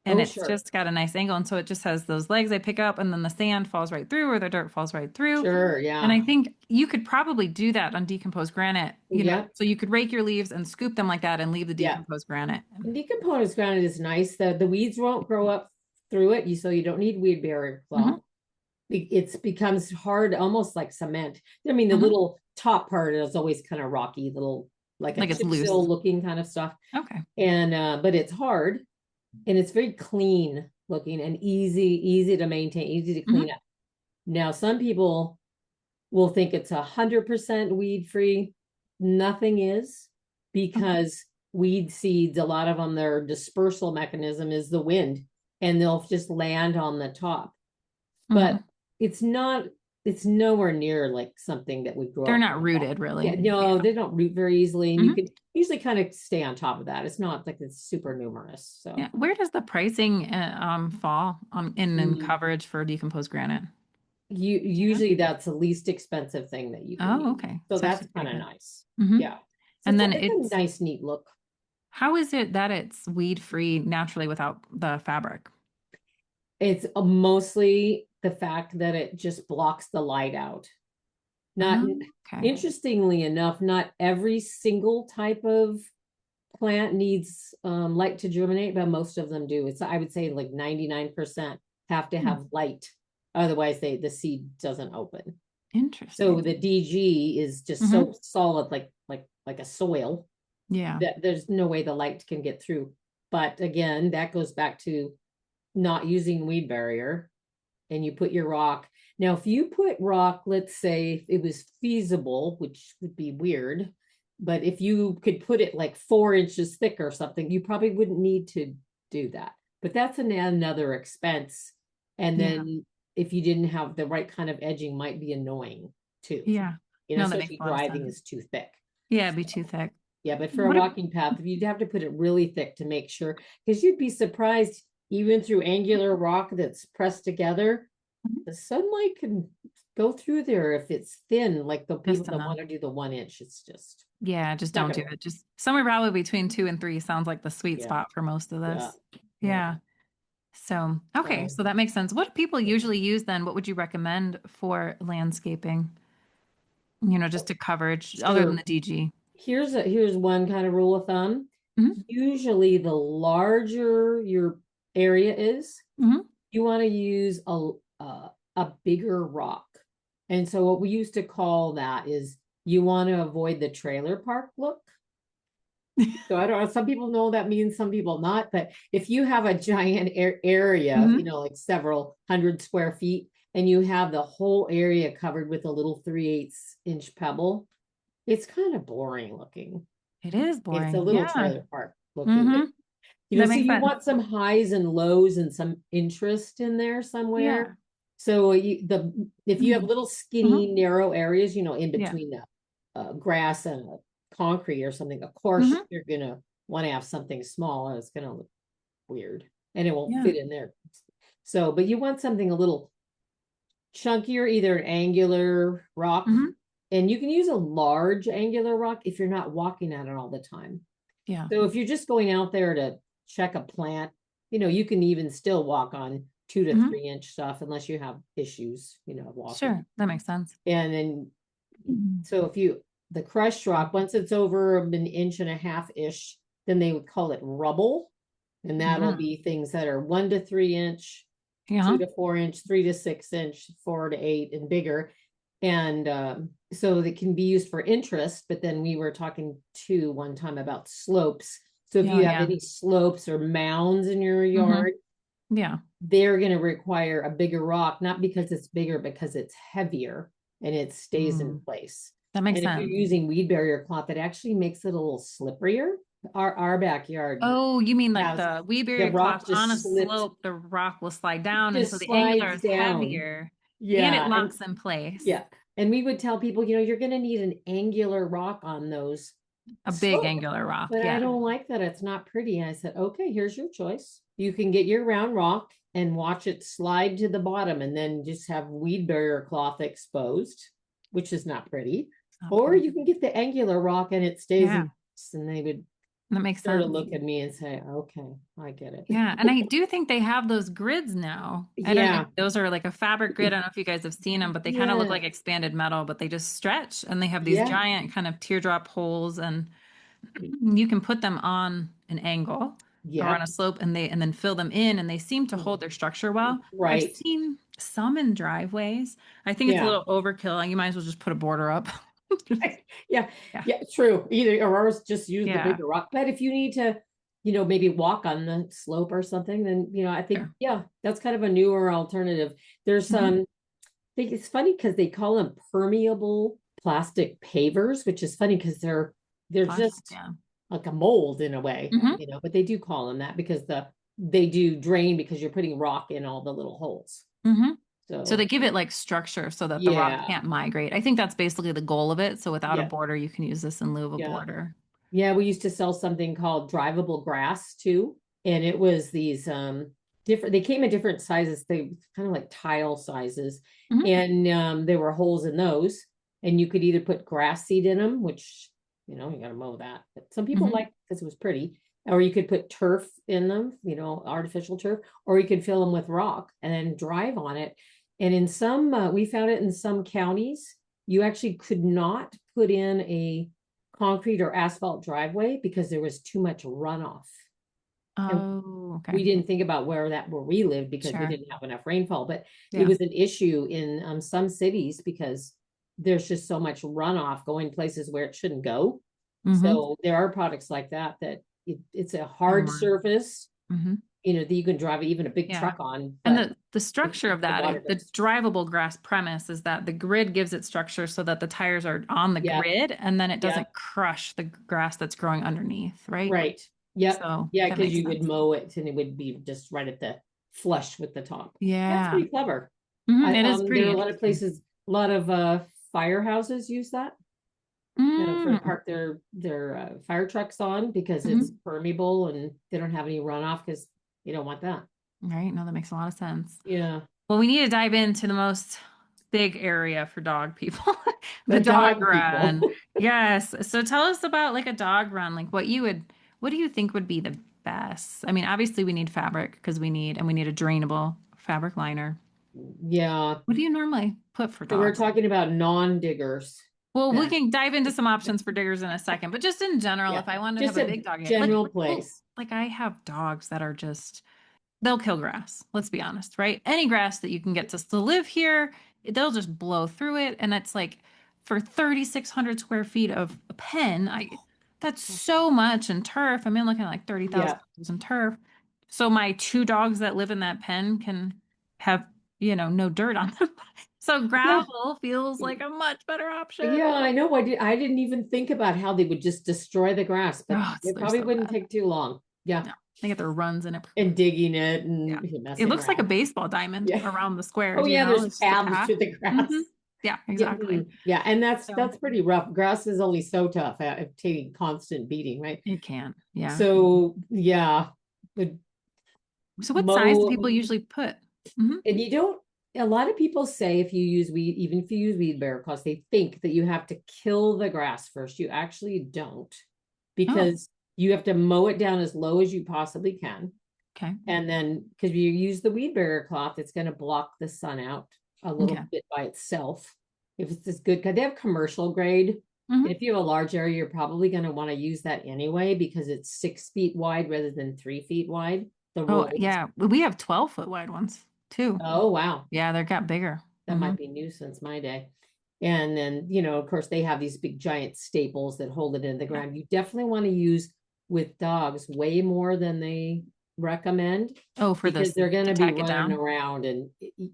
and Oh, it's sure. just got a nice angle and so it just has those legs I pick up and then the sand falls right through or the dirt falls right through. Sure. And I Yeah. think you could probably do that on decomposed granite, you know, Yep. so you could rake your leaves and scoop them like that and leave the Yeah. decomposed granite. And decomposed granite is nice. The weeds won't grow up through it. So you don't need weed barrier Hmm. cloth. It becomes hard, almost like cement. I mean, the Hmm. little top part is always kind of rocky, little like a Like it's chip loose. seal looking kind of stuff. Okay. And but it's hard and it's very clean looking and easy to maintain, easy to clean Hmm. up. Now, some people will think it's 100% weed free. Nothing is Okay. because weed seeds, a lot of them, their dispersal mechanism is the wind and they'll just land on the top, but Hmm. it's not, it's nowhere near like something that would grow They're up not on the farm. rooted Yeah, really. no, Yeah. they don't root very easily, and you Hmm. can usually kind of stay on top of that. It's not like it's super numerous. So Yeah. Where does the pricing fall on in mm, coverage for decomposed granite? you Do you know? usually that's the least expensive thing that you can Oh, use. okay. So It's that's actually kind pretty of good. nice. Hmm. Yeah. So And it's then a nice, neat look. how is it that it's weed free naturally without the fabric? It's mostly the fact that it just blocks the light out. Not Oh, okay. interestingly enough, not every single type of plant needs light to germinate, but most of them do. It's I would say like 99% have to Hmm. have light. Otherwise, the seed doesn't open. So Interesting. the DG is just Hmm. so solid, like a soil, Yeah. that there's no way the light can get through. But again, that goes back to not using weed barrier, and you put your rock. Now, if you put rock, let's say if it was feasible, which would be weird, but if you could put it like 4 inches thick or something, you probably wouldn't need to do that. But that's another expense. And Yeah. then if you didn't have the right kind of edging, might be annoying too. Yeah. No, that makes Especially a lot of driving sense. is too thick. Yeah, it'd be So, too thick. yeah, but for a What a, walking path, you'd have to put it really thick to make sure, because you'd be surprised, even through angular rock that's pressed together, the sunlight can go through there if it's thin, like the people just that enough. want to do the 1 inch. It's just Yeah, just not don't gonna do work. it. Just somewhere probably between 2 and 3 sounds like the sweet Yeah, spot for most of yeah, this. yeah. Yeah. So, okay, So so that makes sense. What do people usually use then? What would you recommend for landscaping? Just to coverage other than sure. the DG. Here's one kind of rule of thumb. Hmm. Usually the larger your area is, Hmm. you want to use a bigger rock. And so what we used to call that is, you want to avoid the trailer park look. So I don't know, some people know that means, some people not, but if you have a giant area, Hmm. like several hundred square feet, and you have the whole area covered with a little 3/8 inch pebble, it's kind of boring looking. It is It's a boring. little Yeah. trailer park looking. Hmm. That So makes you sense. want some highs and lows and some interest in there somewhere. Yeah. So if you have little Hmm. skinny narrow areas, in Yeah. between the grass and concrete or something, of course Hmm. you're gonna want to have something small, and it's gonna look weird and it won't Yeah. fit in there. So, but you want something a little chunkier, either an angular rock, Hmm. and you can use a large angular rock if you're not walking at it all the time. Yeah. So if you're just going out there to check a plant, you can even still walk on 2 to 3 inch stuff, unless you have issues, walking. Sure. That makes sense. And then, Hmm. so the crushed rock, once it's over an inch and a half ish, then they would call it rubble. And that'll be things that are 1 to 3 inch, two Yeah. to 4 inch, 3 to 6 inch, 4 to 8 and bigger. And so they can be used for interest, but then we were talking to one time about slopes. So if Yeah. you have Yeah. any slopes or mounds in your Hmm. yard, Yeah. they're going to require a bigger rock, not because it's bigger, because it's heavier and it stays in Mm. place. That makes And if you're sense. using weed barrier cloth, it actually makes it a little slipperier. Our backyard Oh, you mean like has, the we the buried cloth rock on a just slips, slope, the rock will slide down, and so just the angular slides is down. heavier and it Yeah. And locks in place. yeah. And we would tell people, you're going to need an angular rock on those A big slopes. angular rock. But I Yeah. don't like that. It's not pretty. I said, okay, here's your choice. You can get your round rock and watch it slide to the bottom, and then just have weed barrier cloth exposed, which is not pretty. It's not Or pretty. you can get the angular rock and it stays Yeah. in place. And they would That makes sort of sense. look at me and say, okay, I get it. Yeah. And I do think they have those grids now. I don't know. Yeah. Those are like a fabric grid. I don't know if you guys have seen them, but they kind of look Yeah. like expanded metal, but they just stretch and they have these Yeah. giant kind of teardrop holes and you can put them on an angle or on Yep. a slope and then fill them in and they seem to hold their structure well. I've Right. seen some in driveways. I think it's a Yeah. little overkill. You might as well just put a border up. Yeah. Yeah. Yeah. True. Either or else just use the Yeah. bigger rock. But if you need to, maybe walk on the slope or something, then, I think, Sure. yeah, that's kind of a newer alternative. There's Mhm. some, I think it's funny because they call them permeable plastic pavers, which is funny because they're Plastic, just yeah. like a mold in a way, Hmm. but they do call them that because they do drain, because you're putting rock in all the little holes. Hmm. So they So give it like structure so that the rock yeah, can't migrate. I think that's basically the goal of it. So without a yeah, border, you can use this in lieu of a yeah. border. Yeah, we used to sell something called drivable grass too. And it was these different, they came in different sizes, they kind of like tile sizes. Hmm. And there were holes in those. And you could either put grass seed in them, which, you gotta mow that. But some people Hmm. like because it was pretty. Or you could put turf in them, artificial turf, or you could fill them with rock and then drive on it. And in some, we found it in some counties, you actually could not put in a concrete or asphalt driveway because there was too much runoff. And Oh, okay. we didn't think about where we lived because we Sure. didn't have enough rainfall, but it Yeah. was an issue in some cities because there's just so much runoff going places where it shouldn't go. Hmm. So there are products like that it's a They're hard more. surface, Hmm. that you can drive even a big Yeah. truck on, And but the structure of the that, water the goes. drivable grass premise is that the grid gives it structure so that the tires are on the Yeah, grid and then it yeah, doesn't crush the grass that's growing underneath, right? right. Yep. So Yeah, that because makes you would sense. mow it and it would be just right at the flush with the top. That's Yeah. pretty clever. It is There are pretty a lot of interesting. places, a lot of firehouses use that for Mm, park their fire trucks on because it's mhm. permeable and they don't have any runoff because you don't want that. Right. No, that makes a lot of sense. Yeah, Well, we need to dive into the most big area for dog people, the the dog dog run. people. Yes. So tell us about like a dog run, like what do you think would be the best? I mean, obviously we need fabric because we need a drainable fabric liner. Yeah. What do you normally put for So we're dogs? talking about non-diggers Well, we then. can dive into some options for diggers in a second, but just in general, Yeah. if I wanted to have Just a a big dog, general well, place. like I have dogs that are just they'll kill grass. Let's be honest, right? Any grass that you can get to live here, they'll just blow through it. And it's like for 3,600 square feet of a pen, that's so much in turf. I mean, looking at like Yeah. $30,000 in turf. So my two dogs that live in that pen can have, no dirt on them. So Yeah. gravel feels like a much better option. Yeah, I know. I didn't even think about how they would just destroy the grass, but Oh, it they're probably so wouldn't bad. take too long. Yeah. No, they get their runs in it. And digging it Yeah. and It messing looks like a around. baseball diamond Yeah. around the square, Oh do you yeah, know? there's It's just a paths path. through the grass. Hmm. Yeah, Yeah, exactly. yeah, and So that's pretty rough. Grass is only so tough at taking constant beating, right? it can. Yeah. So yeah, but So what size do mow people usually put? Hmm. and you don't. A lot of people say if you use weed, even if you use weed barrier, because they think that you have to kill the grass first. You actually don't, Oh, because you have to mow it down as low as you possibly can. okay. And then because you use the weed barrier cloth, it's going to block the sun out a Okay. little bit by itself. If it's this good, because they have commercial grade. And Hmm. if you have a large area, you're probably going to want to use that anyway because it's 6 feet wide rather than 3 feet wide. The Oh, rolls. yeah. We have 12-foot wide ones too. Oh, wow. Yeah, they got bigger. That Hmm. might be new since my day. And then, of course, they have these big giant staples that hold it in the Yeah. ground. You definitely want to use with dogs way more than they recommend Oh, for because this they're going to to be tack it running down. around and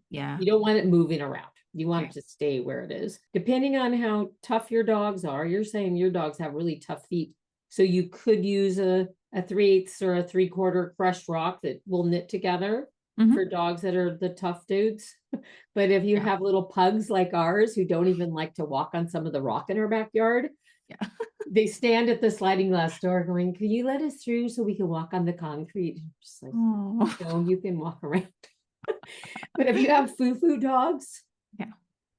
Yeah. you don't want it moving around. You want it Okay. to stay where it is. Depending on how tough your dogs are, you're saying your dogs have really tough feet. So you could use a 3/8 or a 3/4 crushed rock that will knit together for Hmm. dogs that are the tough dudes. But if you Yeah. have little pugs like ours who don't even like to walk on some of the rock in our backyard, Yeah. they stand at the sliding glass door going, "Can you let us through so we can walk on the concrete?" I'm just like, Oh. no, you can walk around. But if you have foo-foo dogs, Yeah.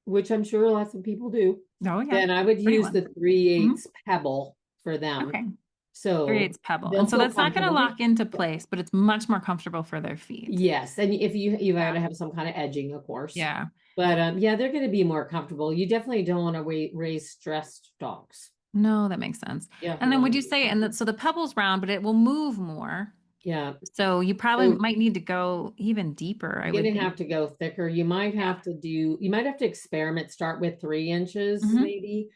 which I'm sure lots of people do, Oh, yeah. then I would Pretty use one. the three Hmm. eighths pebble for them. Okay. So 3/8 pebble. they'll And so feel that's not going to comfortable. lock into place, but it's much more comfortable for their feet. Yes, and if you got Yeah. to have some kind of edging, of course. Yeah. But yeah, they're going to be more comfortable. You definitely don't want to raise stressed dogs. No, that makes sense. Yeah, And you then want would to you be say, and that comfortable. so the pebble's round, but it will move more. Yeah. So you probably So might need to go even deeper, I you're would going to think. have to go thicker. Yeah. You might have to experiment, start with 3 inches Hmm. maybe.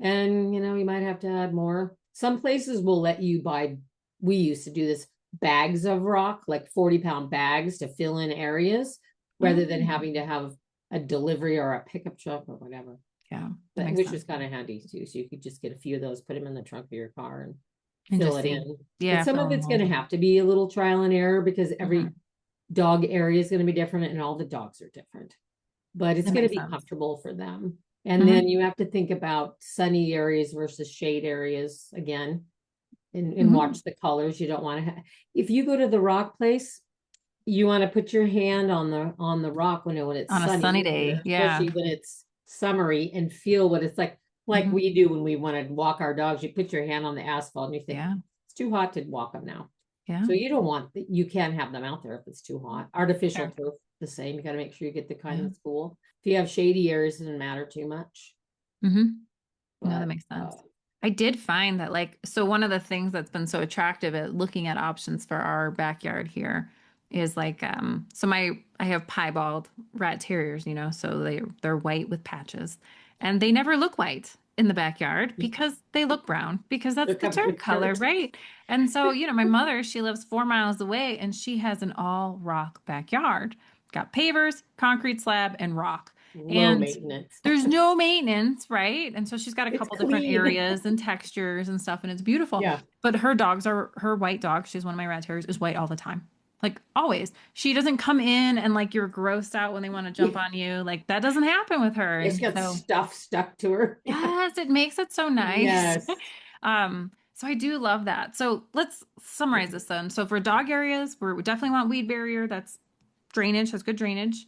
And, you might have to add more. Some places will let you buy, we used to do this, bags of rock, like 40-pound bags to fill in areas rather than Oh, having to have a delivery or a pickup truck or whatever. yeah, that But makes which sense. was kind of handy too. So you could just get a few of those, put them in the trunk of your car and And fill just it see. in. But Yeah, some fill of them it's going to holes. have to be a little trial and error because every Hmm. dog area is going to be different and all the dogs are different. But it's That going to makes be sense. comfortable for them. And then Hmm. you have to think about sunny areas versus shade areas again and Hmm. watch the colors. You don't want to if you go to the rock place, you want to put your hand on the rock when it's On a sunny sunny, day. Yeah. especially when it's summery, and feel what it's like Hmm. we do when we want to walk our dogs. You put your hand on the asphalt and you think Yeah. it's too hot to walk them now. Yeah. So you can't have them out there if it's too hot. Artificial Sure. turf, the same. You got to make sure you get the kind Yeah. that's cool. If you have shady areas, it doesn't matter too much. Hmm. No, that But makes sense. I did find that, like, so one of the things that's been so attractive at looking at options for our backyard here is like, so I have piebald rat terriers, so they're white with patches, and they never look white in the backyard because they look brown because that's they're the covered dirt with color, dirt. right? And so, my mother, she lives 4 miles away and she has an all rock backyard, got pavers, concrete slab, and rock. Low And maintenance. there's no maintenance, right? And so she's got a It's couple different clean. areas and textures and stuff, and it's beautiful. Yeah. But her white dog, she's one of my rat terriers, is white all the time. Like always. She doesn't come in and like you're grossed out when they want to jump on you. Like that doesn't happen with her. It's And got so stuff stuck to her. Yeah. yes, it makes it so nice. Yes. So I do love that. So let's summarize this then. So for dog areas, we definitely want weed barrier. That's drainage, has good drainage.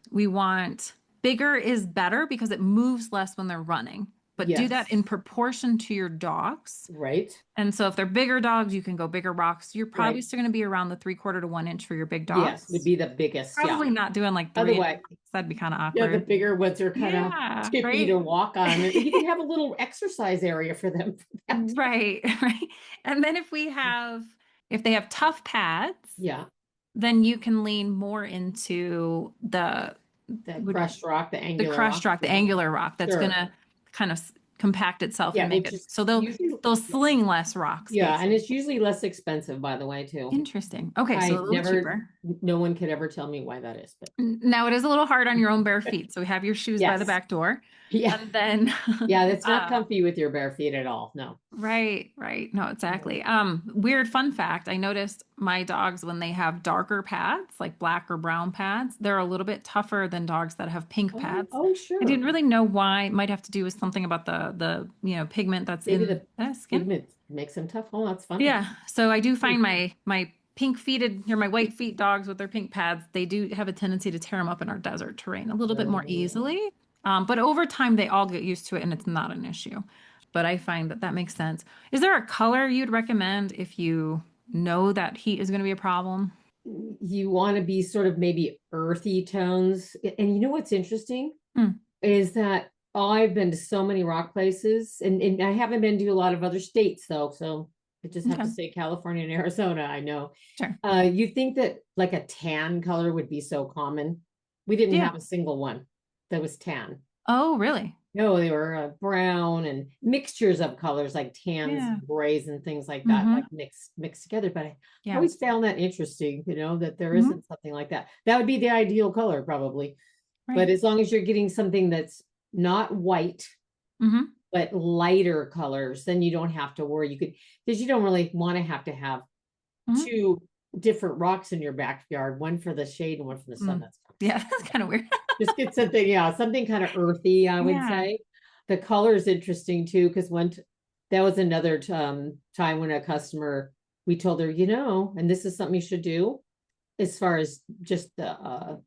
We want bigger is better because it moves less when they're running, but do that in Yes. proportion to your dogs. Right. And so if they're bigger dogs, you can go bigger rocks. You're probably Right. still going to be around the 3/4 to 1 inch for your big Yes, would dogs. be the biggest. Yeah. Probably not doing like 3 inches. Otherwise, That'd be kind of yeah, the awkward. bigger ones are kind of Yeah, chippy to right. walk on. And you can have a little exercise area for them for that. Right, right. And then if they have tough pads, Yeah. then you can lean more into The would- crushed rock, the the angular crushed rock. rock, the Yeah. angular rock that's Sure. gonna kind of compact itself and Yeah, make which it is so usually, they'll sling less rocks, yeah, and basically. it's usually less expensive, by the way, too. Interesting. Okay, so a I've little never, cheaper. no one could ever tell me why that is, but Now it is a little hard on your own bare feet, so we have your shoes by the yes. back door. Yeah. And then Yeah, that's not uh comfy with your bare feet at all. No. right, right. No, No. exactly. Weird fun fact. I noticed my dogs when they have darker pads, like black or brown pads, they're a little bit tougher than dogs that have pink Oh, pads. oh, I didn't sure. really know why. It might have to do with something about the pigment that's Maybe in the the skin. pigment makes them tough. Oh, that's funny. Yeah. So I do Hmm. find my pink feeted or my white feet dogs with their pink pads, they do have a tendency to tear them up in our desert terrain a little bit more Oh. easily. But over time, they all get used to it and it's not an issue. But I find that that makes sense. Is there a color you'd recommend if you know that heat is going to be a problem? You want to be sort of maybe earthy tones. And you know what's interesting Hmm. is that I've been to so many rock places, and I haven't been to a lot of other states though. So I just have to Okay. say California and Arizona, I know. Sure. You think that like a tan color would be so common? We didn't Yeah. have a single one that was tan. Oh, really? No, they were brown and mixtures of colors like tans, Yeah. grays, and things like that, like Mm-hmm. mixed together. But I Yeah. always found that interesting, that there Hmm. isn't something like that. That would be the ideal color, probably. But Right. as long as you're getting something that's not white, Hmm. but lighter colors, then you don't have to worry. You could, because you don't really want to have Hmm. two different rocks in your backyard, one for the shade and one for the sun. Mm. That's Yeah, that's kind of weird. just get something, yeah, something kind of earthy, I would Yeah. say. The color is interesting too, because that was another time when a customer, we told her, and this is something you should do as far as just the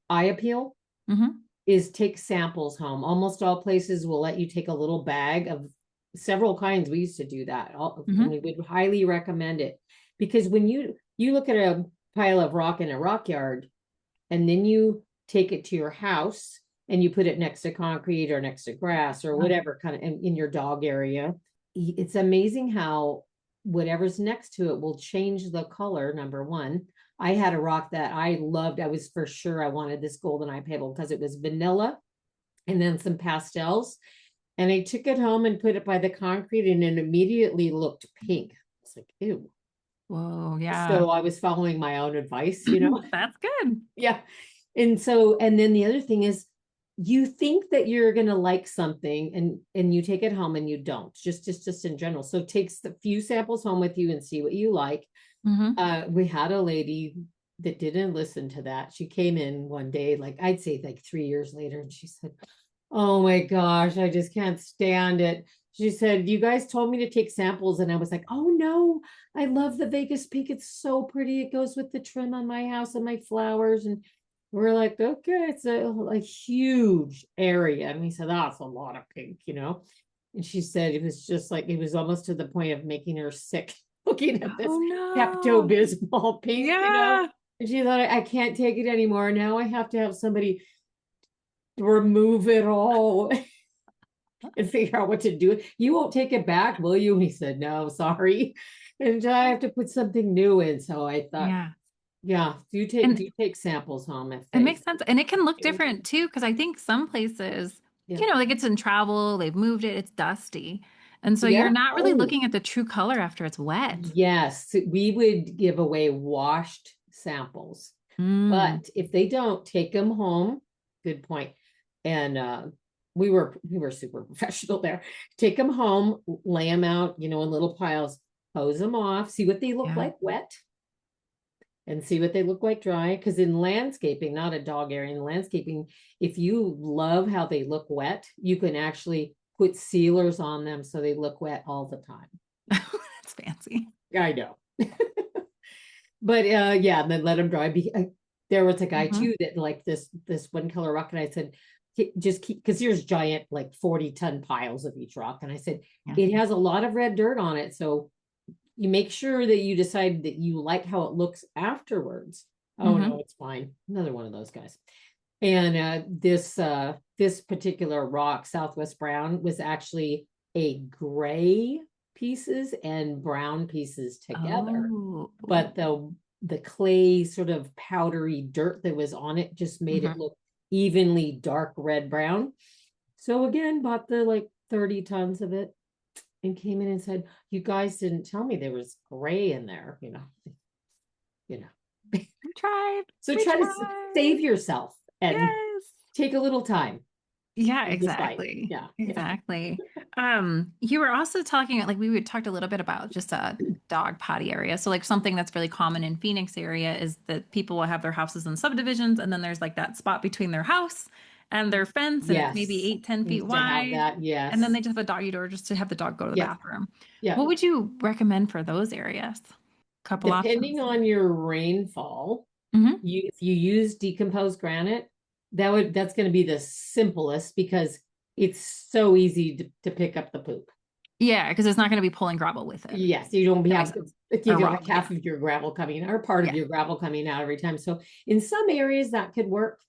eye appeal, Hmm. is take samples home. Almost all places will let you take a little bag of several kinds. We used to do that, and we Hmm. would highly recommend it, because when you look at a pile of rock in a rock yard, and then you take it to your house and you put it next to concrete or next to grass or whatever kind of in your dog area, it's amazing how whatever's next to it will change the color. Number one, I had a rock that I loved. I was for sure I wanted this golden eye pebble because it was vanilla and then some pastels. And I took it home and put it by the concrete, and it immediately looked pink. It's like, ew. Whoa, yeah. So I was following my own advice, That's good. Yeah. And then the other thing is, you think that you're going to like something, and you take it home and you don't, just in general. So take the few samples home with you and see what you like. Hmm. We had a lady that didn't listen to that. She came in one day, like I'd say like 3 years later, and she said, "Oh my gosh, I just can't stand it." She said, "You guys told me to take samples." And I was like, "Oh no, I love the Vegas peak. It's so pretty. It goes with the trim on my house and my flowers." And we're like, "Okay, it's a huge area." And we said, "Oh, it's a lot of pink." And she said it was just like, it was almost to the point of making her sick looking at this Oh no. Pepto-Bismol pink. Yeah. And she thought, I can't take it anymore. Now I have to have somebody remove it all and figure out what to do. You won't take it back, will you? And he said, "No, sorry." And I have to put something new in. So I thought, Yeah. yeah, do And take samples home if it they makes sense. And it can look different too, because I think some places, yeah. like it's in travel, they've moved it, it's dusty. And so you're Yeah. not really Oh, looking at the true color after it's wet. yes. We would give away washed samples. Mm, But if they don't, take them home. Good point. And we were super professional there. Take them home, lay them out, in little piles, hose them off, see what they look yeah. like wet. and see what they look like dry. Because in landscaping, not a dog area, in landscaping, if you love how they look wet, you can actually put sealers on them so they look wet all the time. That's fancy. I know. But yeah, and then let them dry. There was a guy Mhm. too that like this one color rock, and I said, just keep, because here's giant like 40-ton piles of each rock, and I said Yeah. it has a lot of red dirt on it, so you make sure that you decide that you like how it looks afterwards. Oh no, Hmm. it's fine. Another one of those guys. And this particular rock, Southwest Brown, was actually a gray pieces and brown pieces together. Oh. But the clay sort of powdery dirt that was on it just made it Hmm. look evenly dark red brown. So again, bought the like 30 tons of it and came in and said, "You guys didn't tell me there was gray in there, you know." We tried. So We try to tried. save yourself and Yes. take a little time. Yeah, Just fine. exactly. Yeah, yeah. Exactly. You were also talking like we would talked a little bit about just a dog potty area. So like something that's really common in Phoenix area is that people will have their houses in subdivisions and then there's like that spot between their house and their fence and it's maybe Yes. 8, 10 feet Needs to have wide. that. And then Yes. they just have a doggy door just to have the dog go to the Yep. bathroom. What Yep. would you recommend for those areas? Couple Depending options. on your rainfall, Hmm. if you use decomposed granite, that's going to be the simplest because it's so easy to pick up the poop. Yeah, because it's not going to be pulling gravel with it. Yes, you don't That makes have sense. you Or know like rock. half Yeah. of your gravel coming or part of Yeah. your gravel coming out every time. So in some areas that could work,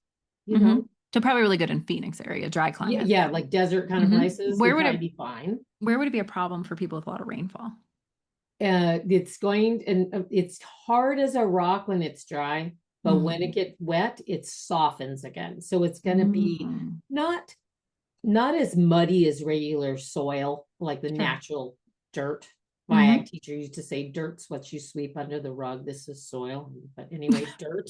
you Hmm. know. So probably really good in Phoenix area, dry Yeah, climate. yeah, like desert kind of Hmm. places would probably be fine. Where would it be a problem for people with a lot of rainfall? It's going and it's hard as a rock when it's dry, but when it Mm. gets wet, it softens again. So it's going to be Mm. not not as muddy as regular soil, like the Sure. natural dirt. My ag Hmm. teacher used to say, "Dirt's what you sweep under the rug. This is soil." But anyway, dirt.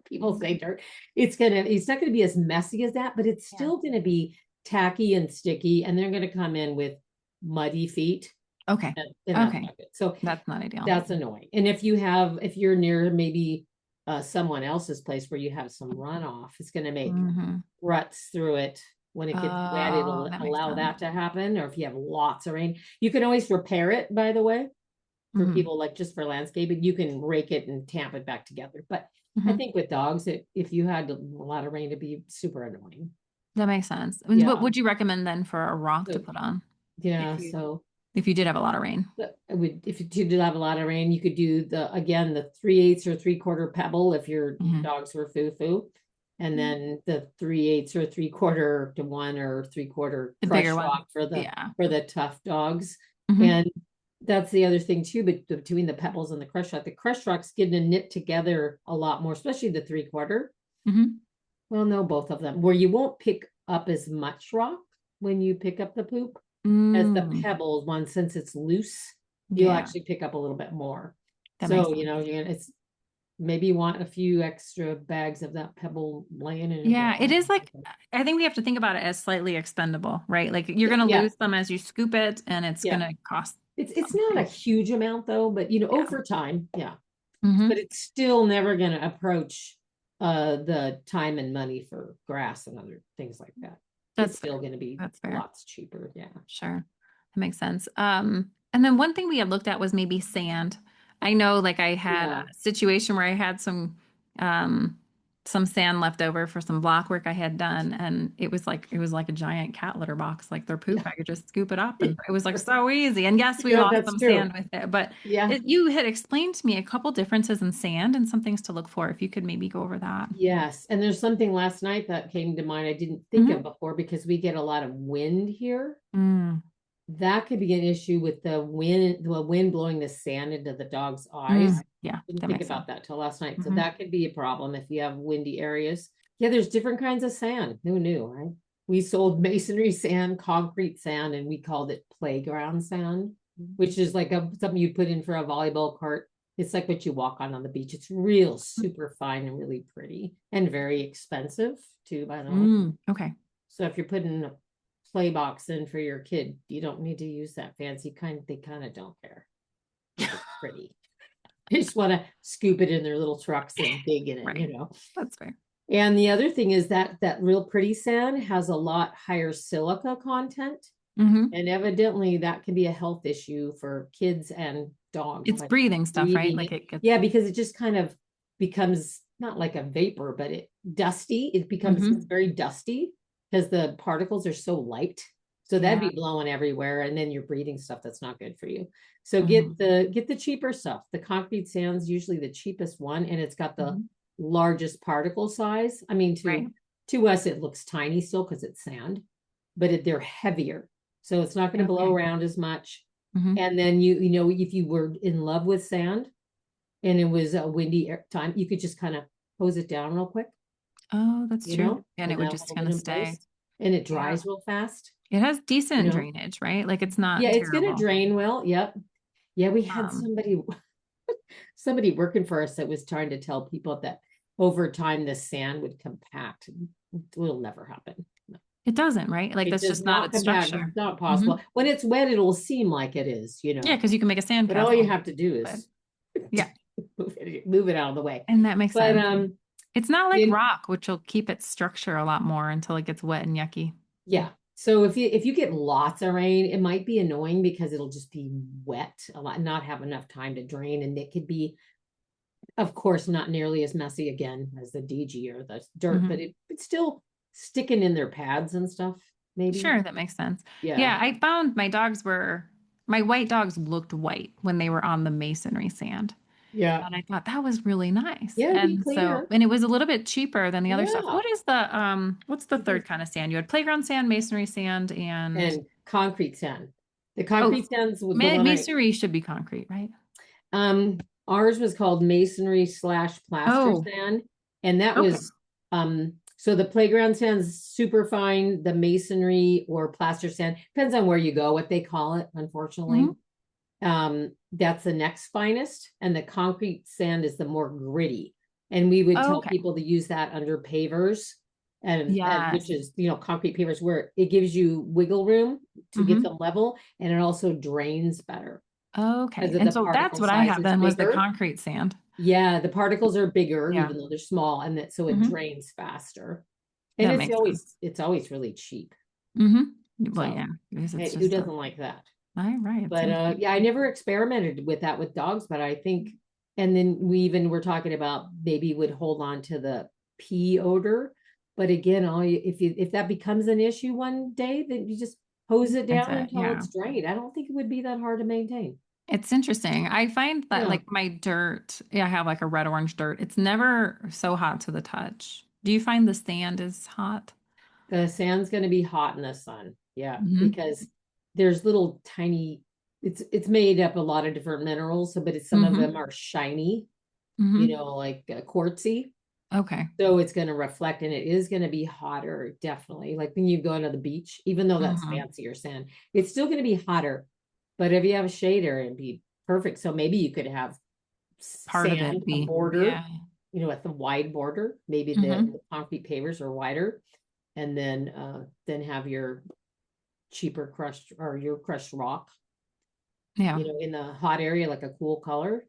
People say dirt. It's not gonna be as messy as that, but it's Yeah. still gonna be tacky and sticky, and they're gonna come in with muddy feet, Okay. and that's Okay. not good. So That's not ideal. that's annoying. And if you're near maybe someone else's place where you have some runoff, it's going to make Hmm. ruts through it. When it gets wet, Oh, it'll that makes allow sense. that to happen. Or if you have lots of rain, you can always repair it, by the way, for Hmm. people like just for landscaping, you can rake it and tamp it back together. But I Hmm. think with dogs, if you had a lot of rain, it'd be super annoying. That makes sense. I mean, what Yeah. would you recommend then for a rock to So, put on yeah. if you So if you did have a lot of rain? I would, if you did have a lot of rain, you could do the 3/8 or 3/4 pebble if your Hmm. dogs were foo-foo. And then the 3/8 or 3/4 to 1 or 3/4 The bigger crush one. rock for Yeah. the tough dogs. Hmm. And that's the other thing too, but between the pebbles and the crush rock's getting to knit together a lot more, especially the 3/4. Hmm. Well, no, both of them, where you won't pick up as much rock when you pick up the poop as the Mm. pebbles one, since it's loose, you'll Yeah, actually pick up a little bit more. that makes So, sense. it's maybe you want a few extra bags of that pebble laying in a Yeah, it barrel. is like I think we have to think about it as slightly expendable, right? Like you're Yeah, going to yeah, lose them as you scoop it and it's going yeah. to cost It's not a something. huge amount though, but Yeah. over time, yeah. But Hmm. it's still never gonna approach the time and money for grass and other things like that. It's That's still fair. gonna be That's fair. lots cheaper, yeah. Sure. That makes sense. And then one thing we had looked at was maybe sand. I know like I had Yeah. a situation where I had um some sand left over for some block work I had done and it was like a giant cat litter box, like their poop. Yeah. I could just scoop it up and it was like so easy. And yes, we Yeah, lost that's some true. sand with it, but Yeah. you had explained to me a couple differences in sand and some things to look for if you could maybe go over that. Yes. And there's something last night that came to mind I didn't think of Hmm. before because we get a lot of wind here. Mm, That could be an issue with the wind blowing the sand into the dog's eyes. yeah, Didn't that think makes sense. about that till last night. So Hmm. that could be a problem if you have windy areas. Yeah, there's different kinds of sand. Who knew, right? We sold masonry sand, concrete sand, and we called it playground sand, which is like something you put in for a volleyball court. It's like what you walk on the beach. It's real super fine and really pretty and very expensive too, by the way. Okay. So if you're putting a play box in for your kid, you don't need to use that fancy kind. They kind of don't care. It's pretty. They just want to scoop it in their little trucks and dig in it, Right. That's fair. And the other thing is that that real pretty sand has a lot higher silica content. Hmm. And evidently that can be a health issue for kids and dogs, It's like breathing stuff, right? breathing Like it. it gets. Yeah, because it just kind of becomes not like a vapor, but it dusty. It becomes Hmm. very dusty because the particles are so light. So that'd Yeah. be blowing everywhere, and then you're breathing stuff that's not good for you. So Hmm. get the cheaper stuff. The concrete sand's usually the cheapest one, and it's got the Hmm. largest particle size. I mean, Right. to us it looks tiny still because it's sand, but they're heavier, so it's not going to blow Okay. around as much. Hmm. And then you know, if you were in love with sand and it was a windy time, you could just kind of hose it down real quick, Oh, that's you true. know, And it and would that'll just hold kind it of in stay. place, and it Yeah. dries real fast, It has you decent know. drainage, right? Like it's Yeah, not it's going to terrible. drain well. Yep. Yeah, we had Um, somebody working for us that was trying to tell people that over time the sand would compact. It will never happen. it doesn't, right? Like It that's does just not not its compact. structure. It's not Hmm. possible. When it's wet, it'll seem like it is, you Yeah, know. because you can make a But all you sandcastle. have to do But is yeah, move it out of the way. and that makes But sense. It's not like in rock, which will keep its structure a lot more until it gets wet and yucky. yeah. So if you get lots of rain, it might be annoying because it'll just be wet a lot, not have enough time to drain, and it could be, of course, not nearly as messy again as the DG or the dirt, but Hmm. it's still sticking in their pads and stuff. Maybe, Sure, that makes sense. yeah, Yeah, I found my white dogs looked white when they were on the masonry sand. yeah, And I thought that was really nice. yeah. It'd be And so, cleaner. and it was a little bit cheaper than the other stuff. Yeah, What's the third kind of sand? You had playground sand, masonry sand, and and concrete sand. The oh, concrete sand's the one I masonry should be concrete, right? um ours was called masonry slash plaster Oh, sand, and that okay. was so the playground sand's super fine. The masonry or plaster sand depends on where you go, what they call it, unfortunately. Hmm. That's the next finest, and the concrete sand is the more gritty. And we would Oh, tell okay. people to use that under pavers, and which Yes. is, you know, concrete pavers where it gives you wiggle room to get Hmm. them level, and it also drains better because Okay. of And the so that's particle what I size had is then was the bigger. concrete sand. Yeah, the particles are bigger, Yeah. even though they're small, and that so it Hmm. drains faster. And That makes sense. it's always really cheap. Hmm. Well, So yeah, because it's hey, who just doesn't like that? all right. It But seems yeah, I never experimented with that with dogs, but I think, and then we even were talking about maybe would hold on to the pee odor. But again, if that becomes an issue one day, then you just hose it that's down it. until Yeah. it's drained. I don't think it would be that hard to maintain. It's interesting. I find that Yeah. like my dirt, yeah, I have like a red orange dirt. It's never so hot to the touch. Do you find the sand is hot? The sand's going to be hot in the sun. Yeah, Hmm. because there's little tiny, it's made up a lot of different minerals, so but some of them Hmm. are shiny, you Hmm. know, like quartzy. Okay. So it's going to reflect, and it is going to be hotter, definitely. Like when you go to the beach, even though that's Hmm. fancier sand, it's still going to be hotter. But if you have a shade area, it'd be perfect. So maybe you could have Part of it sand, a be, border, yeah. you know, with the wide border. Maybe Hmm. the concrete pavers are wider, and then have your cheaper crushed or your crushed rock, Yeah. you know, in the hot area, like a cool color.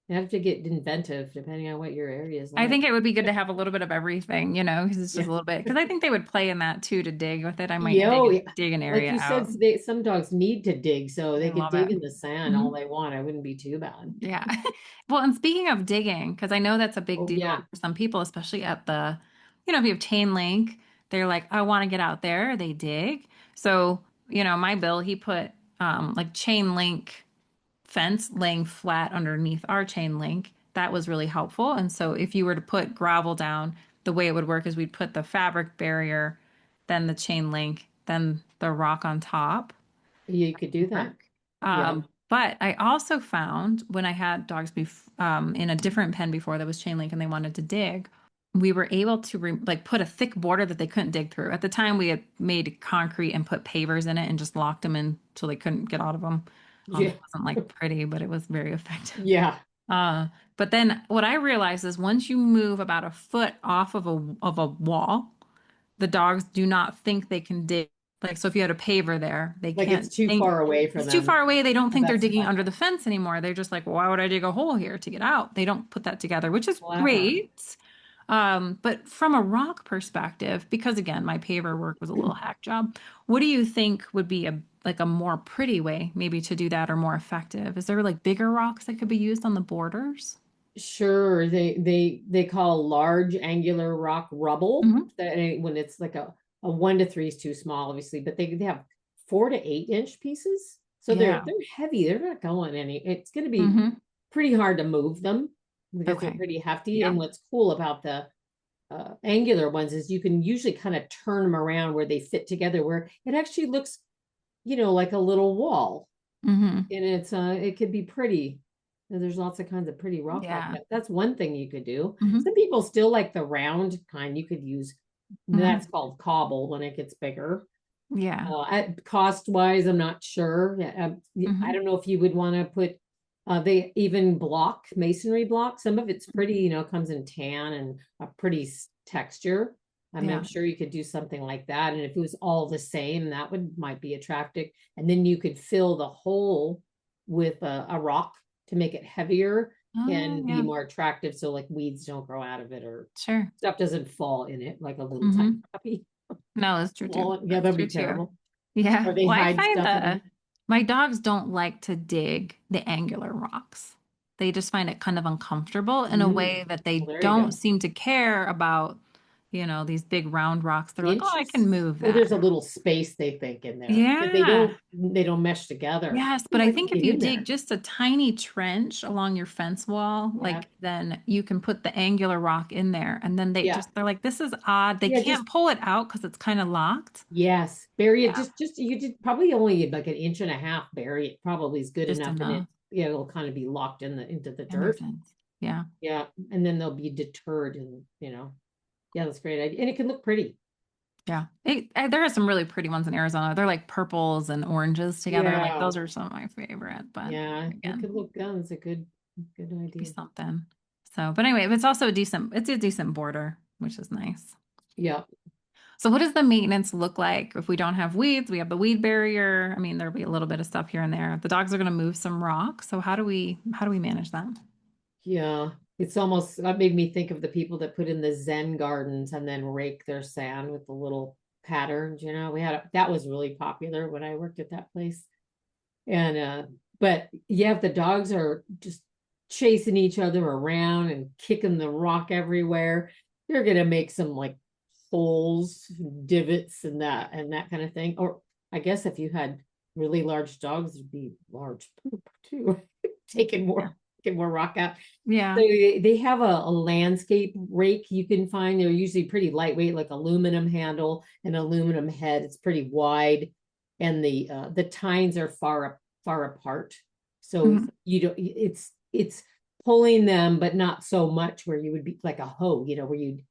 You have to get inventive depending on what your area is I like. think it would be good to have a little bit of everything, because it's just Yeah. a little bit, because I think they would play in that too to dig with it. I might Yo, dig an like area you said, out. some dogs need to dig, so They they could love it. dig in the sand all Hmm. they want. I wouldn't be too bad. Yeah. Well, and speaking of digging, because I know that's a big Oh deal yeah, for some people, especially at if you have chain link, they're like, I want to get out there. They dig. So, my Bill, he put like chain link fence laying flat underneath our chain link. That was really helpful. And so if you were to put gravel down, the way it would work is we'd put the fabric barrier, then the chain link, then the rock on top you could do that. work. Yeah, But I also found when I had dogs in a different pen before that was chain link and they wanted to dig, we were able to like put a thick border that they couldn't dig through. At the time, we had made concrete and put pavers in it and just locked them in so they couldn't get out of them. yeah, It wasn't like pretty, but it was very effective. yeah. Uh, but then what I realized is once you move about a foot off of a wall, the dogs do not think they can dig Like, so if you had a paver there, they Like it's can't, too far away for it's too them. far away. They don't Oh, think they're that's digging fun. under the fence anymore. They're just like, well, why would I dig a hole here to get out? They don't put that together, which is Clever. great. But from a rock perspective, because again, my paver work was a little hack job, what do you think would be a like a more pretty way maybe to do that or more effective? Is there like bigger rocks that could be used on the borders? Sure, they call large angular rock rubble. Hmm. That when it's like a 1 to 3 is too small, obviously, but they have 4 to 8 inch pieces. So Yeah. they're heavy. They're not going any. It's going to be Hmm. pretty hard to move them because they're Okay. pretty hefty. Yeah. And what's cool about the angular ones is you can usually kind of turn them around where they fit together, where it actually looks, like a little wall, Hmm. and it could be pretty. And there's lots of kinds of pretty rock like Yeah. that. That's one thing you could do. Hmm. Some people still like the round kind. You could use Hmm. that's called cobble when it gets bigger. Yeah. At cost wise, I'm not sure. Yeah, I Hmm. don't know if you would want to put. They even block masonry block. Some of it's pretty, comes in tan and a pretty texture. I'm Yeah. sure you could do something like that. And if it was all the same, that would might be attractive. And then you could fill the hole with a rock to make it heavier Oh, and be yeah. more attractive. So like weeds don't grow out of it or Sure. stuff doesn't fall in it like a little tiny Hmm. puppy. No, that's true too. Well, yeah, That's that'd true be too. terrible. Yeah. Or they Well, I hide find stuff in it. my dogs don't like to dig the angular rocks. They just find it kind of uncomfortable in a way that Well, they there you don't go. seem to care about, these big round rocks. They're like, oh, I can Inches. move Or there's that. a little space they think in there because Yeah. they don't mesh together. Yes, but Ooh, I I can think if get you in dig there. just a tiny trench along your fence wall, Yeah. like then you can put the angular rock in there. And then Yeah. they're like, this is odd. They Yeah, just can't pull it out because it's kind of locked. yes. Bury it Yeah, just you did probably only like an inch and a half bury it probably is good just enough and enough. it'll kind of be locked into the That makes dirt. sense. Yeah. Yeah. And then they'll be deterred and yeah, that's a great idea. And it can look pretty. Yeah. There are some really pretty ones in Arizona. They're like purples and oranges together. Like Yeah. those are some of my favorite, but Yeah. It again, could look good. It's a good be idea. something. So, but anyway, it's also it's a decent border, which is nice. Yeah. So what does the maintenance look like if we don't have weeds? We have the weed barrier. I mean, there'll be a little bit of stuff here and there. The dogs are going to move some rocks. So how do we manage them? Yeah, it's almost that made me think of the people that put in the Zen gardens and then rake their sand with the little patterns. That was really popular when I worked at that place. And but yeah, if the dogs are just chasing each other around and kicking the rock everywhere, they're gonna make some like holes, divots, and that kind of thing. Or I guess if you had really large dogs, it'd be large poop too, taking Yeah. more rock out. So Yeah. they have a landscape rake you can find. They're usually pretty lightweight, like aluminum handle and aluminum head. It's pretty wide, and the tines are far apart. So Mhm. you don't. It's pulling them, but not so much where you would be like a hoe. Where it would be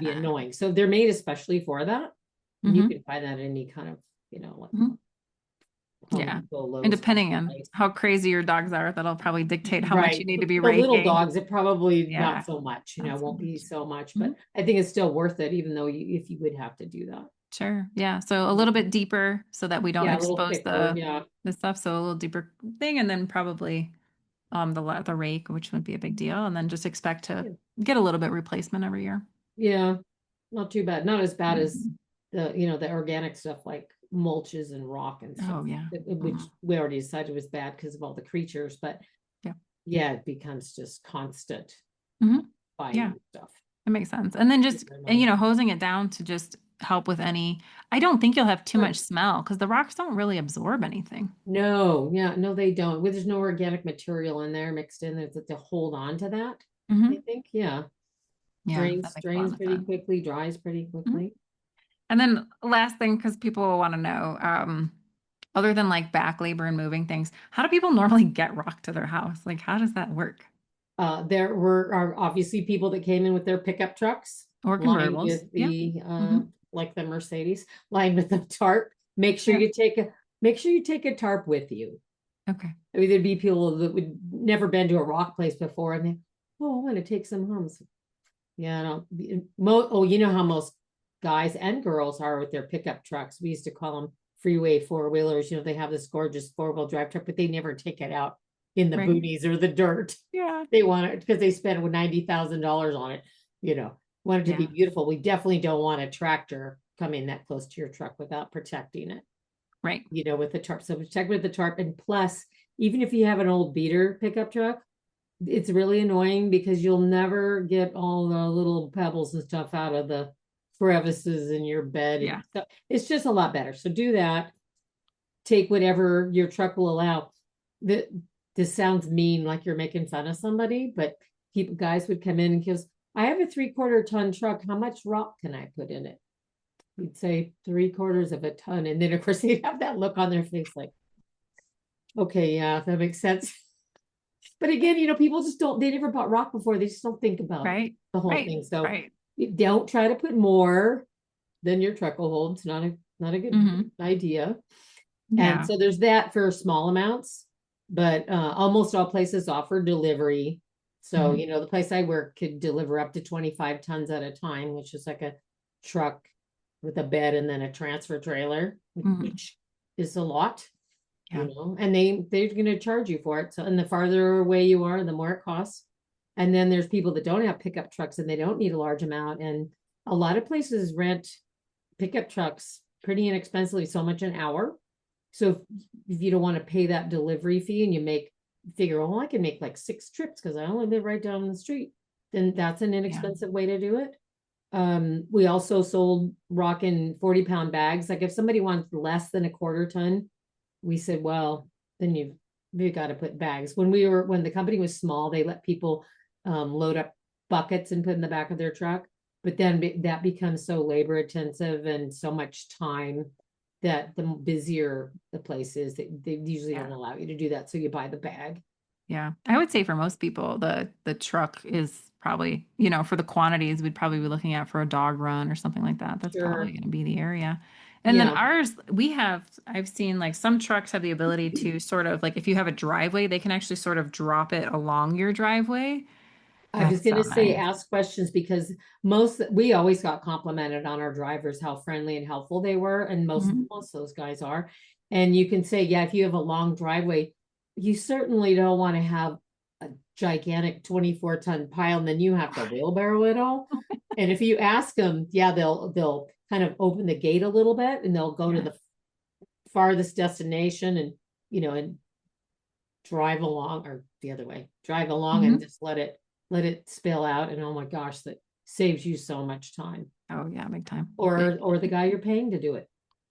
Yeah. annoying. So they're made especially for that, and you Hmm. can find that in any kind of like Hmm. Home Yeah. Depot, And Lowe's kind depending of on place. how crazy your dogs are, that'll probably dictate how much you Right. need to be The little raking. dogs, it probably Yeah. not so much, Not so won't be much. so much, Mhm. but I think it's still worth it, even though if you would have to do that. Sure. Yeah. So a little bit deeper so that we don't Yeah, a little expose thicker. the Yeah. stuff. So a little deeper thing, and then probably the rake, which would be a big deal, and then just expect to Yeah. get a little bit replacement every year. Yeah. Not too bad. Not as bad as Mhm. the organic stuff like mulches and rock and stuff, Oh yeah. which Mhm. we already decided was bad because of all the creatures, but Yeah. yeah, it becomes just constant Hmm. Yeah. buying stuff. That makes sense. And then just Super and, annoying. hosing it down to just help with any. I don't think you'll have too much Sure. smell because the rocks don't really absorb anything. No, yeah, no, they don't. Well, there's no organic material in there mixed in there to hold on to that. I Hmm. think, yeah. Yeah, that makes a lot Drains of pretty sense. quickly, dries pretty Mhm. quickly. And then last thing, because people will want to know, other than like back labor and moving things, how do people normally get rock to their house? Like, how does that work? There are obviously people that came in with their pickup trucks Or lined convertibles? with Yeah. the Hmm. like the Mercedes, lined with the tarp. Yeah. Make sure you take a tarp with you. Okay. I mean, there'd be people that would never been to a rock place before, and they, oh, I want to take some home. So, yeah, I don't. Oh, you know how most guys and girls are with their pickup trucks. We used to call them freeway four-wheelers. They have this gorgeous four-wheel drive truck, but they never take it out in the Right. boonies or the dirt. Yeah. They want it because they spent $90,000 on it, want it to be Yeah. beautiful. We definitely don't want a tractor coming that close to your truck without protecting it, Right. with the tarp. So protect with the tarp. And plus, even if you have an old beater pickup truck, it's really annoying because you'll never get all the little pebbles and stuff out of the crevices in your bed. Yeah. And stuff. It's just a lot better. So do that. Take whatever your truck will allow. This sounds mean, like you're making fun of somebody, but guys would come in and goes, I have a 3/4 ton truck. How much rock can I put in it? We'd say 3/4 of a ton. And then of course they'd have that look on their face like, okay, yeah, that makes sense. But again, people just they never bought rock before. They just don't think about Right. the whole Right. thing. So Right. don't try to put more than your truck will hold. It's not a good idea. And Yeah. so there's that for small amounts, but almost all places offer delivery. So, the place I work could deliver up to 25 tons at a time, which is like a truck with a bed and then a transfer trailer, which is a lot. Yeah. And they're going to charge you for it. So, and the farther away you are, the more it costs. And then there's people that don't have pickup trucks and they don't need a large amount. And a lot of places rent pickup trucks pretty inexpensively, so much an hour. So if you don't want to pay that delivery fee and you figure, oh, I can make like 6 trips because I only live right down the street, then that's an inexpensive way to do it. We also sold rock in 40-pound bags. Like if somebody wants less than a 1/4 ton, we said, well, then you've got to put bags. When the company was small, they let people load up buckets and put in the back of their truck. But then that becomes so labor intensive and so much time that the busier the place is, they usually don't allow you to do that. So you buy the bag. Yeah. I would say for most people, the truck is probably, for the quantities we'd probably be looking at for a dog run or something like that. That's probably Sure. going to be the area. And then Yeah. ours, I've seen like some trucks have the ability to sort of like if you have a driveway, they can actually sort of drop it along your driveway. I was That's so going to say, nice. ask questions because we always got complimented on our drivers, how friendly and helpful they were. And most of those guys are. And you can say, yeah, if you have a long driveway, you certainly don't want to have a gigantic 24-ton pile and then you have to wheelbarrow it all. And if you ask them, yeah, they'll kind of open the gate a little bit and they'll go to the farthest destination and, and drive along, or the other way, drive along and just let it spill out. And oh my gosh, that saves you so much time. Oh yeah, big time. Or the guy you're paying to do it.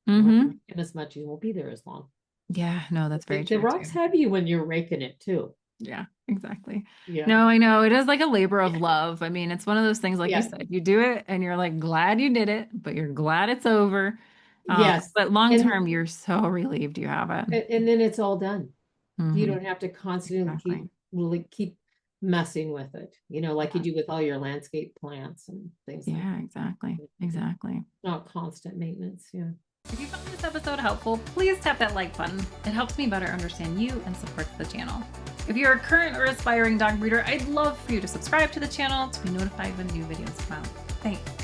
Mm-hmm. And as much, you won't be there as long. Yeah, no, that's very The true too. rock's heavy when you're raking it too. Yeah, exactly. Yeah. No, I know. It is like a labor of love. I mean, it's one of those things, like you Yeah. said, you do it and you're like glad you did it, but you're glad it's over. Yes. But long And term, you're so relieved you have it. and then it's all done. You Hmm. don't have to constantly Exactly. keep messing with it, like you Yeah. do with all your landscape plants and things like Yeah, exactly. that. Exactly. Not constant maintenance. Yeah. If you found this episode helpful, please tap that like button. It helps me better understand you and supports the channel. If you're a current or aspiring dog breeder, I'd love for you to subscribe to the channel to be notified when new videos come out. Thanks.